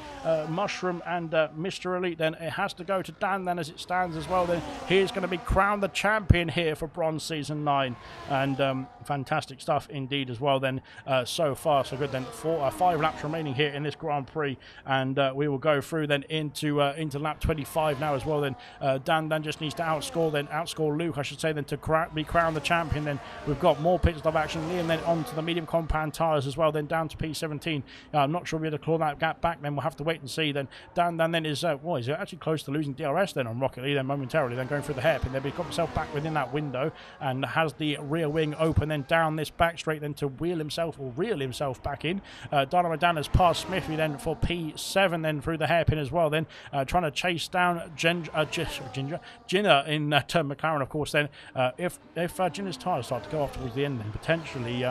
Mushroom and Mr. Elite. Then it has to go to Dan then as it stands as well. Then he's going to be crowned the champion here for Bronze Season 9, and fantastic stuff indeed as well then. So far so good then. 5 laps remaining here in this Grand Prix, and we will go through then into lap 25 now as well. Then Dan just needs to outscore Luke, I should say, then to be crowned the champion. Then we've got more pit stop action. Liam then onto the medium compound tyres as well, then down to P17. I'm not sure we'll be able to claw that gap back, then we'll have to wait and see. Then Dan then is he's actually close to losing DRS then on Rocket Lee then momentarily, then going through the hairpin. Then he got himself back within that window and has the rear wing open then down this back straight then to reel himself back in. Dynamo Dan has passed Smithy then for P7 then through the hairpin as well, then trying to chase down Jinner in McLaren, of course. Then if Jinner's tyres start to go off towards the end, then potentially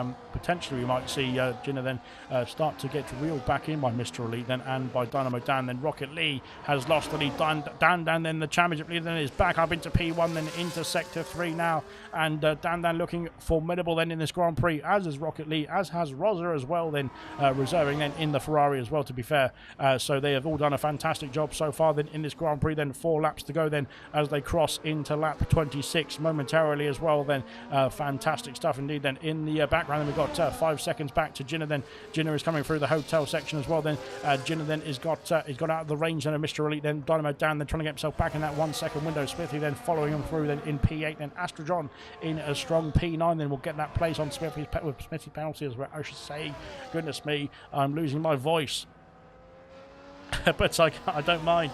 we might see Jinner then start to get reeled back in by Mr. Elite then and by Dynamo Dan. Then Rocket Lee has lost the lead. Dan then the championship leader then is back up into P1, then into Sector 3 now. And Dan looking formidable then in this Grand Prix, as is Rocket Lee, as has Rosa as well, then reserving then in the Ferrari as well, to be fair. So they have all done a fantastic job so far then in this Grand Prix. Then 4 laps to go then as they cross into lap 26 momentarily as well. Then fantastic stuff indeed. Then in the background then we've got 5 seconds back to Jinner. Then Jinner is coming through the hotel section as well. Then Jinner then is got out of the range then of Mr. Elite. Then Dynamo Dan then trying to get himself back in that 1 second window. Smithy then following him through then in P8. Then Astrojon in a strong P9. Then we'll get that place on Smithy's penalty as well, I should say. Goodness me, I'm losing my voice. But I don't mind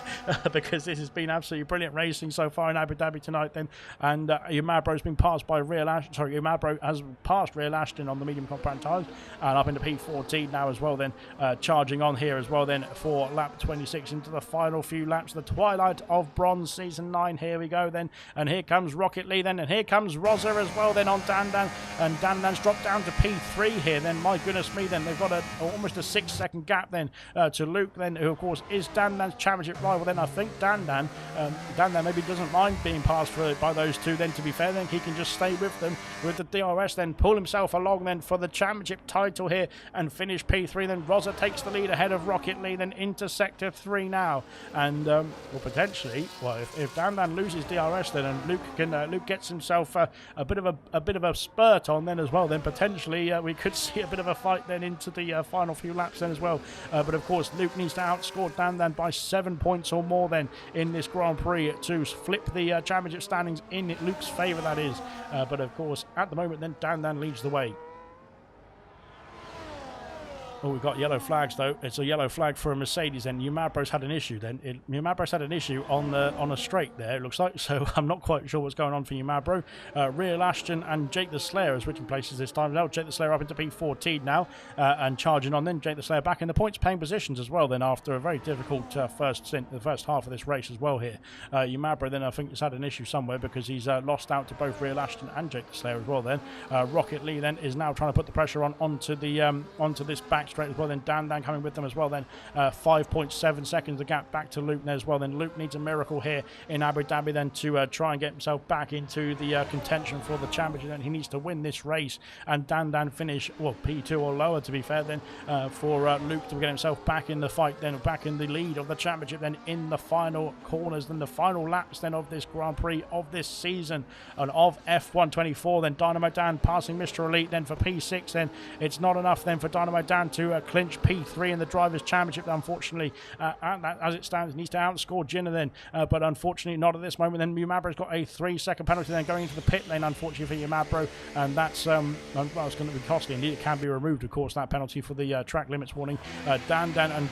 because this has been absolutely brilliant racing so far in Abu Dhabi tonight then. And Umabro's been passed by Umabro has passed Real Ashton on the medium compact tyres and up into P14 now as well then, charging on here as well then for lap 26 into the final few laps, the twilight of bronze season 9. Here we go then, and here comes Rocket Lee then, and here comes Rosa as well then on Dan, and Dan dropped down to P3 here then. My goodness me, then they've got almost a 6-second gap then to Luke then, who of course is Dan championship rival. Then I think Dan maybe doesn't mind being passed by those two then, to be fair. Then he can just stay with them with the DRS, then pull himself along then for the championship title here and finish P3. Then Rosa takes the lead ahead of Rocket Lee then into Sector 3 now, and potentially, if Dan loses DRS then and Luke gets himself a bit of a spurt on then as well, then potentially we could see a bit of a fight then into the final few laps then as well. But of course Luke needs to outscore Dan by 7 points or more then in this Grand Prix to flip the championship standings in Luke's favour, that is. But of course at the moment then Dan leads the way. Oh, we've got yellow flags though. It's a yellow flag for a Mercedes, and Umabro's had an issue then. Umabro's had an issue on a straight there, it looks like, so I'm not quite sure what's going on for Umabro. Real Ashton and Jake the Slayer are switching places this time now. Jake the Slayer up into P14 now, and charging on then. Jake the Slayer back in the points paying positions as well then, after a very difficult the first half of this race as well here. Umabro then I think has had an issue somewhere because he's lost out to both Real Ashton and Jake the Slayer as well then. Rocket Lee then is now trying to put the pressure onto this back straight as well. Then Dan coming with them as well. Then 5.7 seconds the gap back to Luke there as well. Then Luke needs a miracle here in Abu Dhabi then to try and get himself back into the contention for the championship. Then he needs to win this race and Dan finish P2 or lower, to be fair then, for Luke to get himself back in the fight then, back in the lead of the championship then in the final corners, then the final laps then of this Grand Prix of this season and of F124. Then Dynamo Dan passing Mr. Elite then for P6. Then it's not enough then for Dynamo Dan to clinch P3 in the Drivers' Championship, unfortunately. As it stands, needs to outscore Jinner then, but unfortunately not at this moment. Then Umabro's got a 3-second penalty then going into the pit lane, unfortunately for Umabro, and that's going to be costly. Indeed, it can be removed, of course, that penalty for the track limits warning. Dynamo Dan and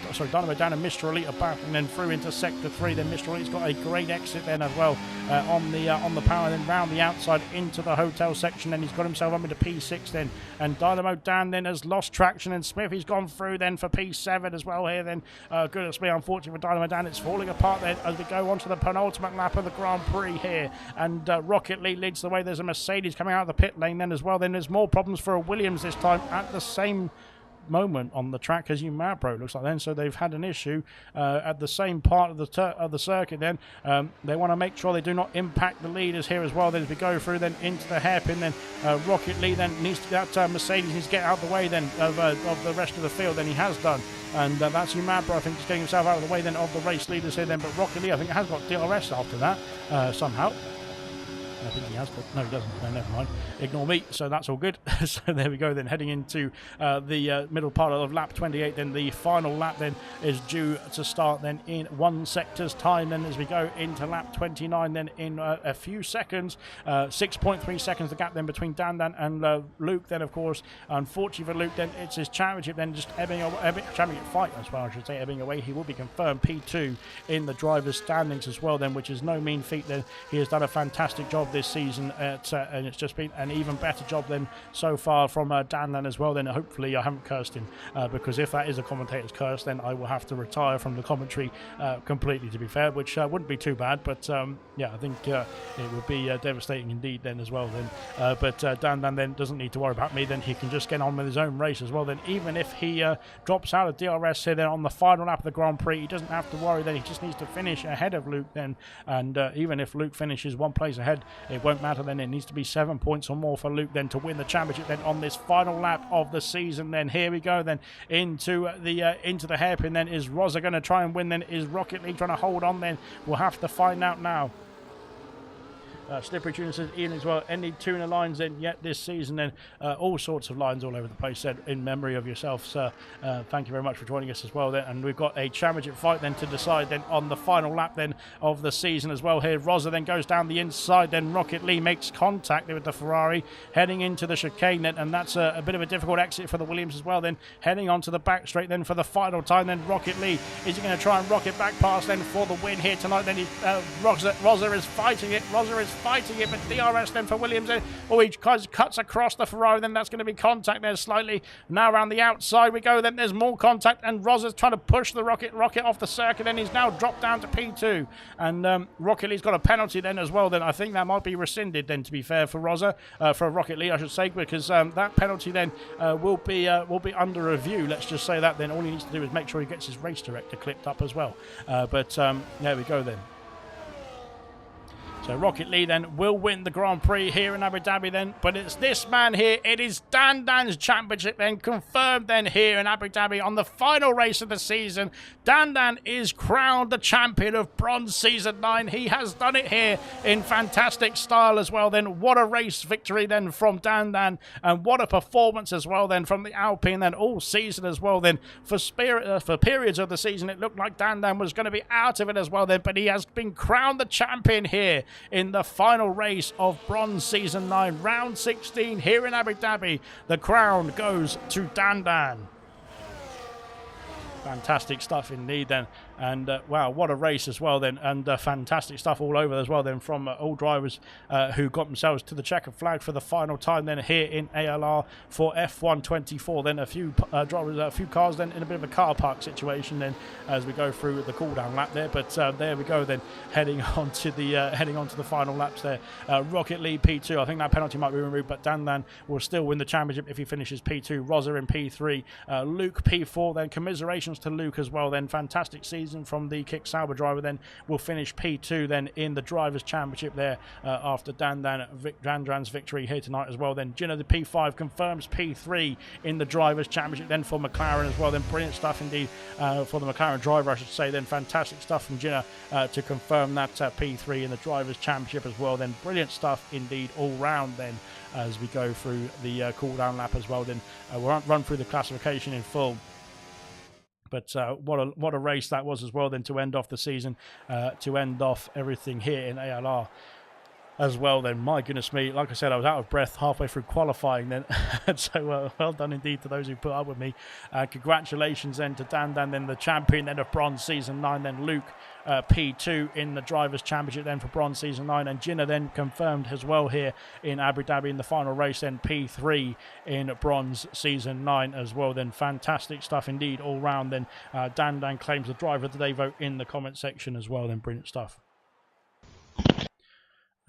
Mr. Elite are back and then through into Sector 3. Then Mr. Elite's got a great exit then as well on the power, then round the outside into the hotel section. Then he's got himself up into P6 then, and Dynamo Dan then has lost traction, and Smithy's gone through then for P7 as well here then. Goodness me, unfortunately for Dynamo Dan, it's falling apart then as we go on to the penultimate lap of the Grand Prix here, and Rocket Lee leads the way. There's a Mercedes coming out of the pit lane then as well. Then there's more problems for a Williams this time at the same moment on the track as Umabro, looks like then. So they've had an issue at the same part of the circuit then. They want to make sure they do not impact the leaders here as well then as we go through then into the hairpin. Then Rocket Lee then needs to, that Mercedes needs to get out of the way then of the rest of the field. Then he has done, and that's Umabro, I think, just getting himself out of the way then of the race leaders here then. But Rocket Lee, I think, has got DRS after that somehow. I think he has, but no, he doesn't. No, never mind. Ignore me. So that's all good. So there we go then, heading into the middle part of lap 28. Then the final lap then is due to start then in 1 sector's time. Then as we go into lap 29 then in a few seconds, 6.3 seconds the gap then between Dan and Luke. Then of course, unfortunately for Luke, then it's his championship then just ebbing away, championship fight as well, I should say, ebbing away. He will be confirmed P2 in the drivers' standings as well then, which is no mean feat then. He has done a fantastic job of this season, and it's just been an even better job than so far from Dan as well. Then hopefully I haven't cursed him, because if that is a commentator's curse, then I will have to retire from the commentary completely, to be fair, which wouldn't be too bad, but yeah, I think it would be devastating indeed then as well. Then but Dan then doesn't need to worry about me. Then he can just get on with his own race as well. Then even if he drops out of DRS here then on the final lap of the Grand Prix, he doesn't have to worry. Then he just needs to finish ahead of Luke then, and even if Luke finishes one place ahead, it won't matter. Then it needs to be 7 points or more for Luke then to win the championship then on this final lap of the season. Then here we go then into the hairpin. Then is Rosa going to try and win? Then is Rocket League trying to hold on? Then we'll have to find out now. Slippery Tuna says, Ian as well, any tuna lines then yet this season? Then all sorts of lines all over the place, said in memory of yourself, sir. Thank you very much for joining us as well then. And we've got a championship fight then to decide then on the final lap then of the season as well here. Rosa then goes down the inside, then Rocket Lee makes contact with the Ferrari heading into the chicane then, and that's a bit of a difficult exit for the Williams as well. Then heading onto the back straight then for the final time. Then Rocket Lee, is he going to try and rocket back past then for the win here tonight? Then Rosa is fighting it. Rosa is fighting it, but DRS then for Williams. Oh, he cuts across the Ferrari, then that's going to be contact there slightly. Now around the outside we go, then there's more contact, and Rosa's trying to push the rocket off the circuit, then he's now dropped down to P2, and Rocket Lee's got a penalty then as well. Then I think that might be rescinded then, to be fair, for Rosa, for Rocket Lee I should say, because that penalty then will be under review, let's just say that. Then all he needs to do is make sure he gets his race director clipped up as well, but there we go then. So Rocket Lee then will win the Grand Prix here in Abu Dhabi then, but it's this man here, it is Dan's championship then, confirmed then here in Abu Dhabi on the final race of the season. Dan is crowned the champion of Bronze Season 9. He has done it here in fantastic style as well then. What a race victory then from Dan, and what a performance as well then from the Alpine then all season as well then. For periods of the season it looked like Dan was going to be out of it as well then, but he has been crowned the champion here in the final race of Bronze Season 9, round 16 here in Abu Dhabi. The crown goes to Dan. Fantastic stuff indeed then, and wow, what a race as well then, and fantastic stuff all over as well then from all drivers who got themselves to the checkered flag for the final time then here in ALR for F1 24. Then a few drivers, a few cars then in a bit of a car park situation then as we go through the cool down lap there, but there we go then, heading on to the final laps there. Rocket Lee P2, I think that penalty might be removed, but Dan will still win the championship if he finishes P2. Rosa in P3, Luke P4, then commiserations to Luke as well then. Fantastic season from the Kick Sauber driver then, will finish P2 then in the Drivers' Championship there after Dan's victory here tonight as well then. Gina the P5 confirms P3 in the Drivers' Championship then for McLaren as well then. Brilliant stuff indeed for the McLaren driver I should say then. Fantastic stuff from Gina to confirm that P3 in the Drivers' Championship as well then. Brilliant stuff indeed all round then as we go through the cool down lap as well then. We'll run through the classification in full. But what a race that was as well then to end off the season, to end off everything here in ALR as well then. My goodness me, like I said, I was out of breath halfway through qualifying then. So well done indeed to those who put up with me. Congratulations then to Dan then the champion then of Bronze Season 9, then Luke P2 in the Drivers' Championship then for Bronze Season 9, and Gina then confirmed as well here in Abu Dhabi in the final race then, P3 in Bronze Season 9 as well then. Fantastic stuff indeed all round then. Dan claims the driver of the day vote in the comment section as well then. Brilliant stuff.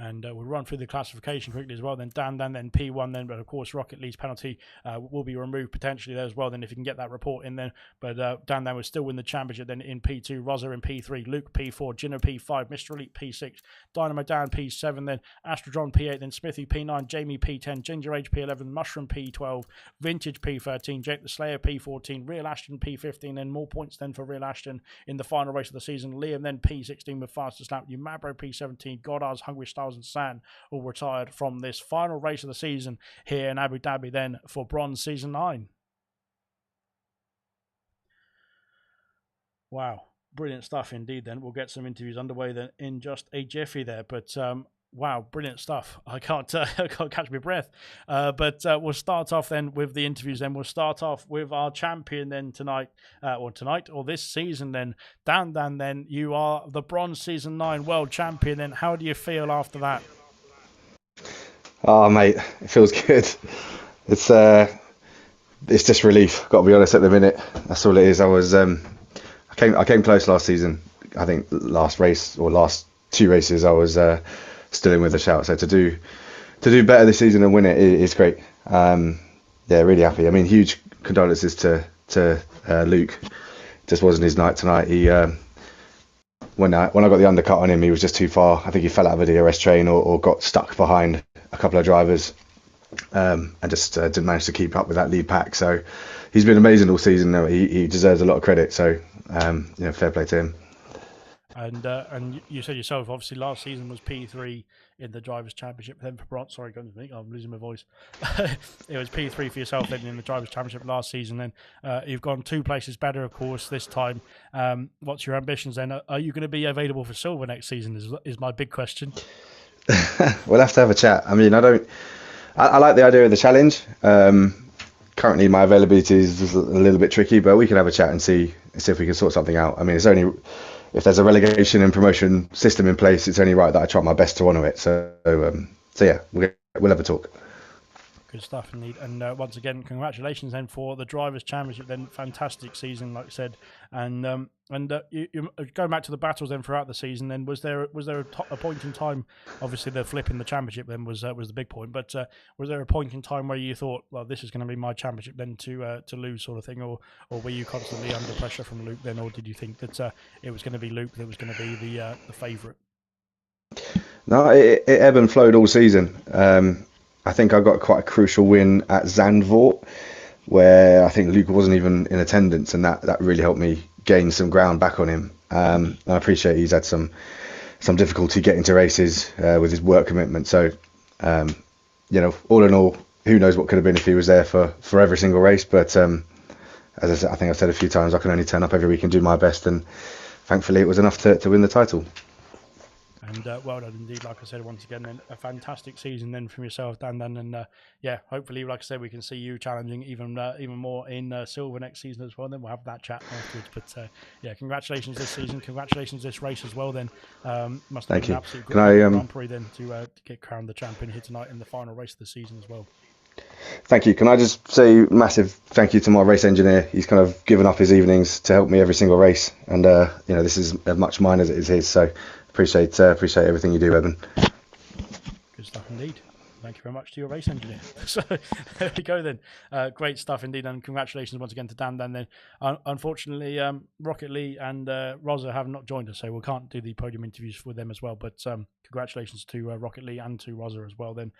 And we'll run through the classification quickly as well. Then Dan, then P1 then, but of course Rocket Lee's penalty will be removed potentially there as well then if you can get that report in then. But Dan will still win the championship then in P2, Rosa in P3, Luke P4, Gina P5, Mr. Elite P6, Dynamo Dan P7 then, Astrodron P8, then Smithy P9, Jamie P10, Ginger Age P11, Mushroom P12, Vintage P13, Jake the Slayer P14, Real Ashton P15, then more points then for Real Ashton in the final race of the season. Liam then P16 with fastest lap, Umabro P17, Goddard's Hungry Stars and San all retired from this final race of the season here in Abu Dhabi then for Bronze Season 9. Wow, brilliant stuff indeed then. We'll get some interviews underway then in just a jiffy there, but wow, brilliant stuff. I can't catch my breath, but we'll start off then with the interviews then. We'll start off with our champion then tonight or this season then. Dan then, you are the Bronze Season 9 World Champion then. How do you feel after that? Oh, mate, it feels good. It's uh, it's just relief. Got to be honest. At the minute, that's all it is. I came close last season. I think last race or last two races, I was still in with a shout. So to do better this season and win it is great. Yeah, really happy. I mean, huge condolences to Luke. Just wasn't his night tonight. He when I got the undercut on him, he was just too far. I think he fell out of a DRS train or got stuck behind a couple of drivers, and just didn't manage to keep up with that lead pack. So he's been amazing all season. No, he deserves a lot of credit. So fair play to him. And you said yourself, obviously last season was P3 in the Drivers' Championship. Then for Bronze, sorry, I'm losing my voice. It was P3 for yourself then in the Drivers' Championship last season. Then you've gone 2 places better, of course, this time. What's your ambitions then? Are you going to be available for silver next season? Is my big question. We'll have to have a chat. I mean, I don't. I like the idea of the challenge. Currently, my availability is a little bit tricky, but we can have a chat and see if we can sort something out. I mean, it's only if there's a relegation and promotion system in place, it's only right that I try my best to honour it. So yeah, we'll have a talk. Good stuff indeed. And once again, congratulations then for the Drivers' Championship. Then fantastic season, like I said. And you going back to the battles then throughout the season. Then was there a point in time? Obviously, the flip in the championship then was the big point. But was there a point in time where you thought, well, this is going to be my championship then to lose, sort of thing, or were you constantly under pressure from Luke then, or did you think that it was going to be Luke that was going to be the favourite? No, it ebbed and flowed all season. I think I got quite a crucial win at Zandvoort, where I think Luke wasn't even in attendance, and that really helped me gain some ground back on him. I appreciate he's had some difficulty getting to races with his work commitment. So, all in all, who knows what could have been if he was there for every single race. But as I said, I think I've said a few times, I can only turn up every week and do my best, and thankfully it was enough to win the title. And well done indeed, like I said, once again, then a fantastic season then from yourself, Dan. And yeah, hopefully, like I said, we can see you challenging even more in silver next season as well. Then we'll have that chat afterwards. But yeah, congratulations this season, congratulations this race as well. Then must have Thank been an you. absolute Can I Grand Prix then to get crowned the champion here tonight in the final race of the season as well. Thank you. Can I just say massive thank you to my race engineer? He's kind of given up his evenings to help me every single race, and this is as much mine as it is his. So appreciate everything you do, Evan. Good stuff indeed. Thank you very much to your race engineer. So there we go then. Great stuff indeed, and congratulations once again to Dan. Then, unfortunately, Rocket Lee and Rosa have not joined us, so we can't do the podium interviews for them as well. But congratulations to Rocket Lee and to Rosa as well. Then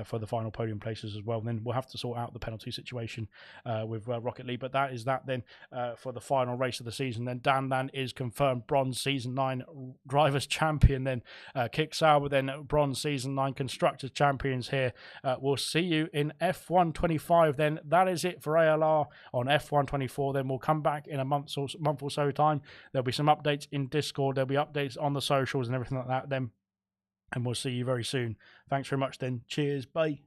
for the final podium places as well. Then we'll have to sort out the penalty situation with Rocket Lee. But that is that then for the final race of the season. Then Dan is confirmed bronze season 9 drivers champion. Then Kick Sauber then bronze season 9 constructors champions here. We'll see you in F125 then. That is it for ALR on F124. Then we'll come back in a month or so time. There'll be some updates in Discord. There'll be updates on the socials and everything like that then. And we'll see you very soon. Thanks very much then. Cheers. Bye.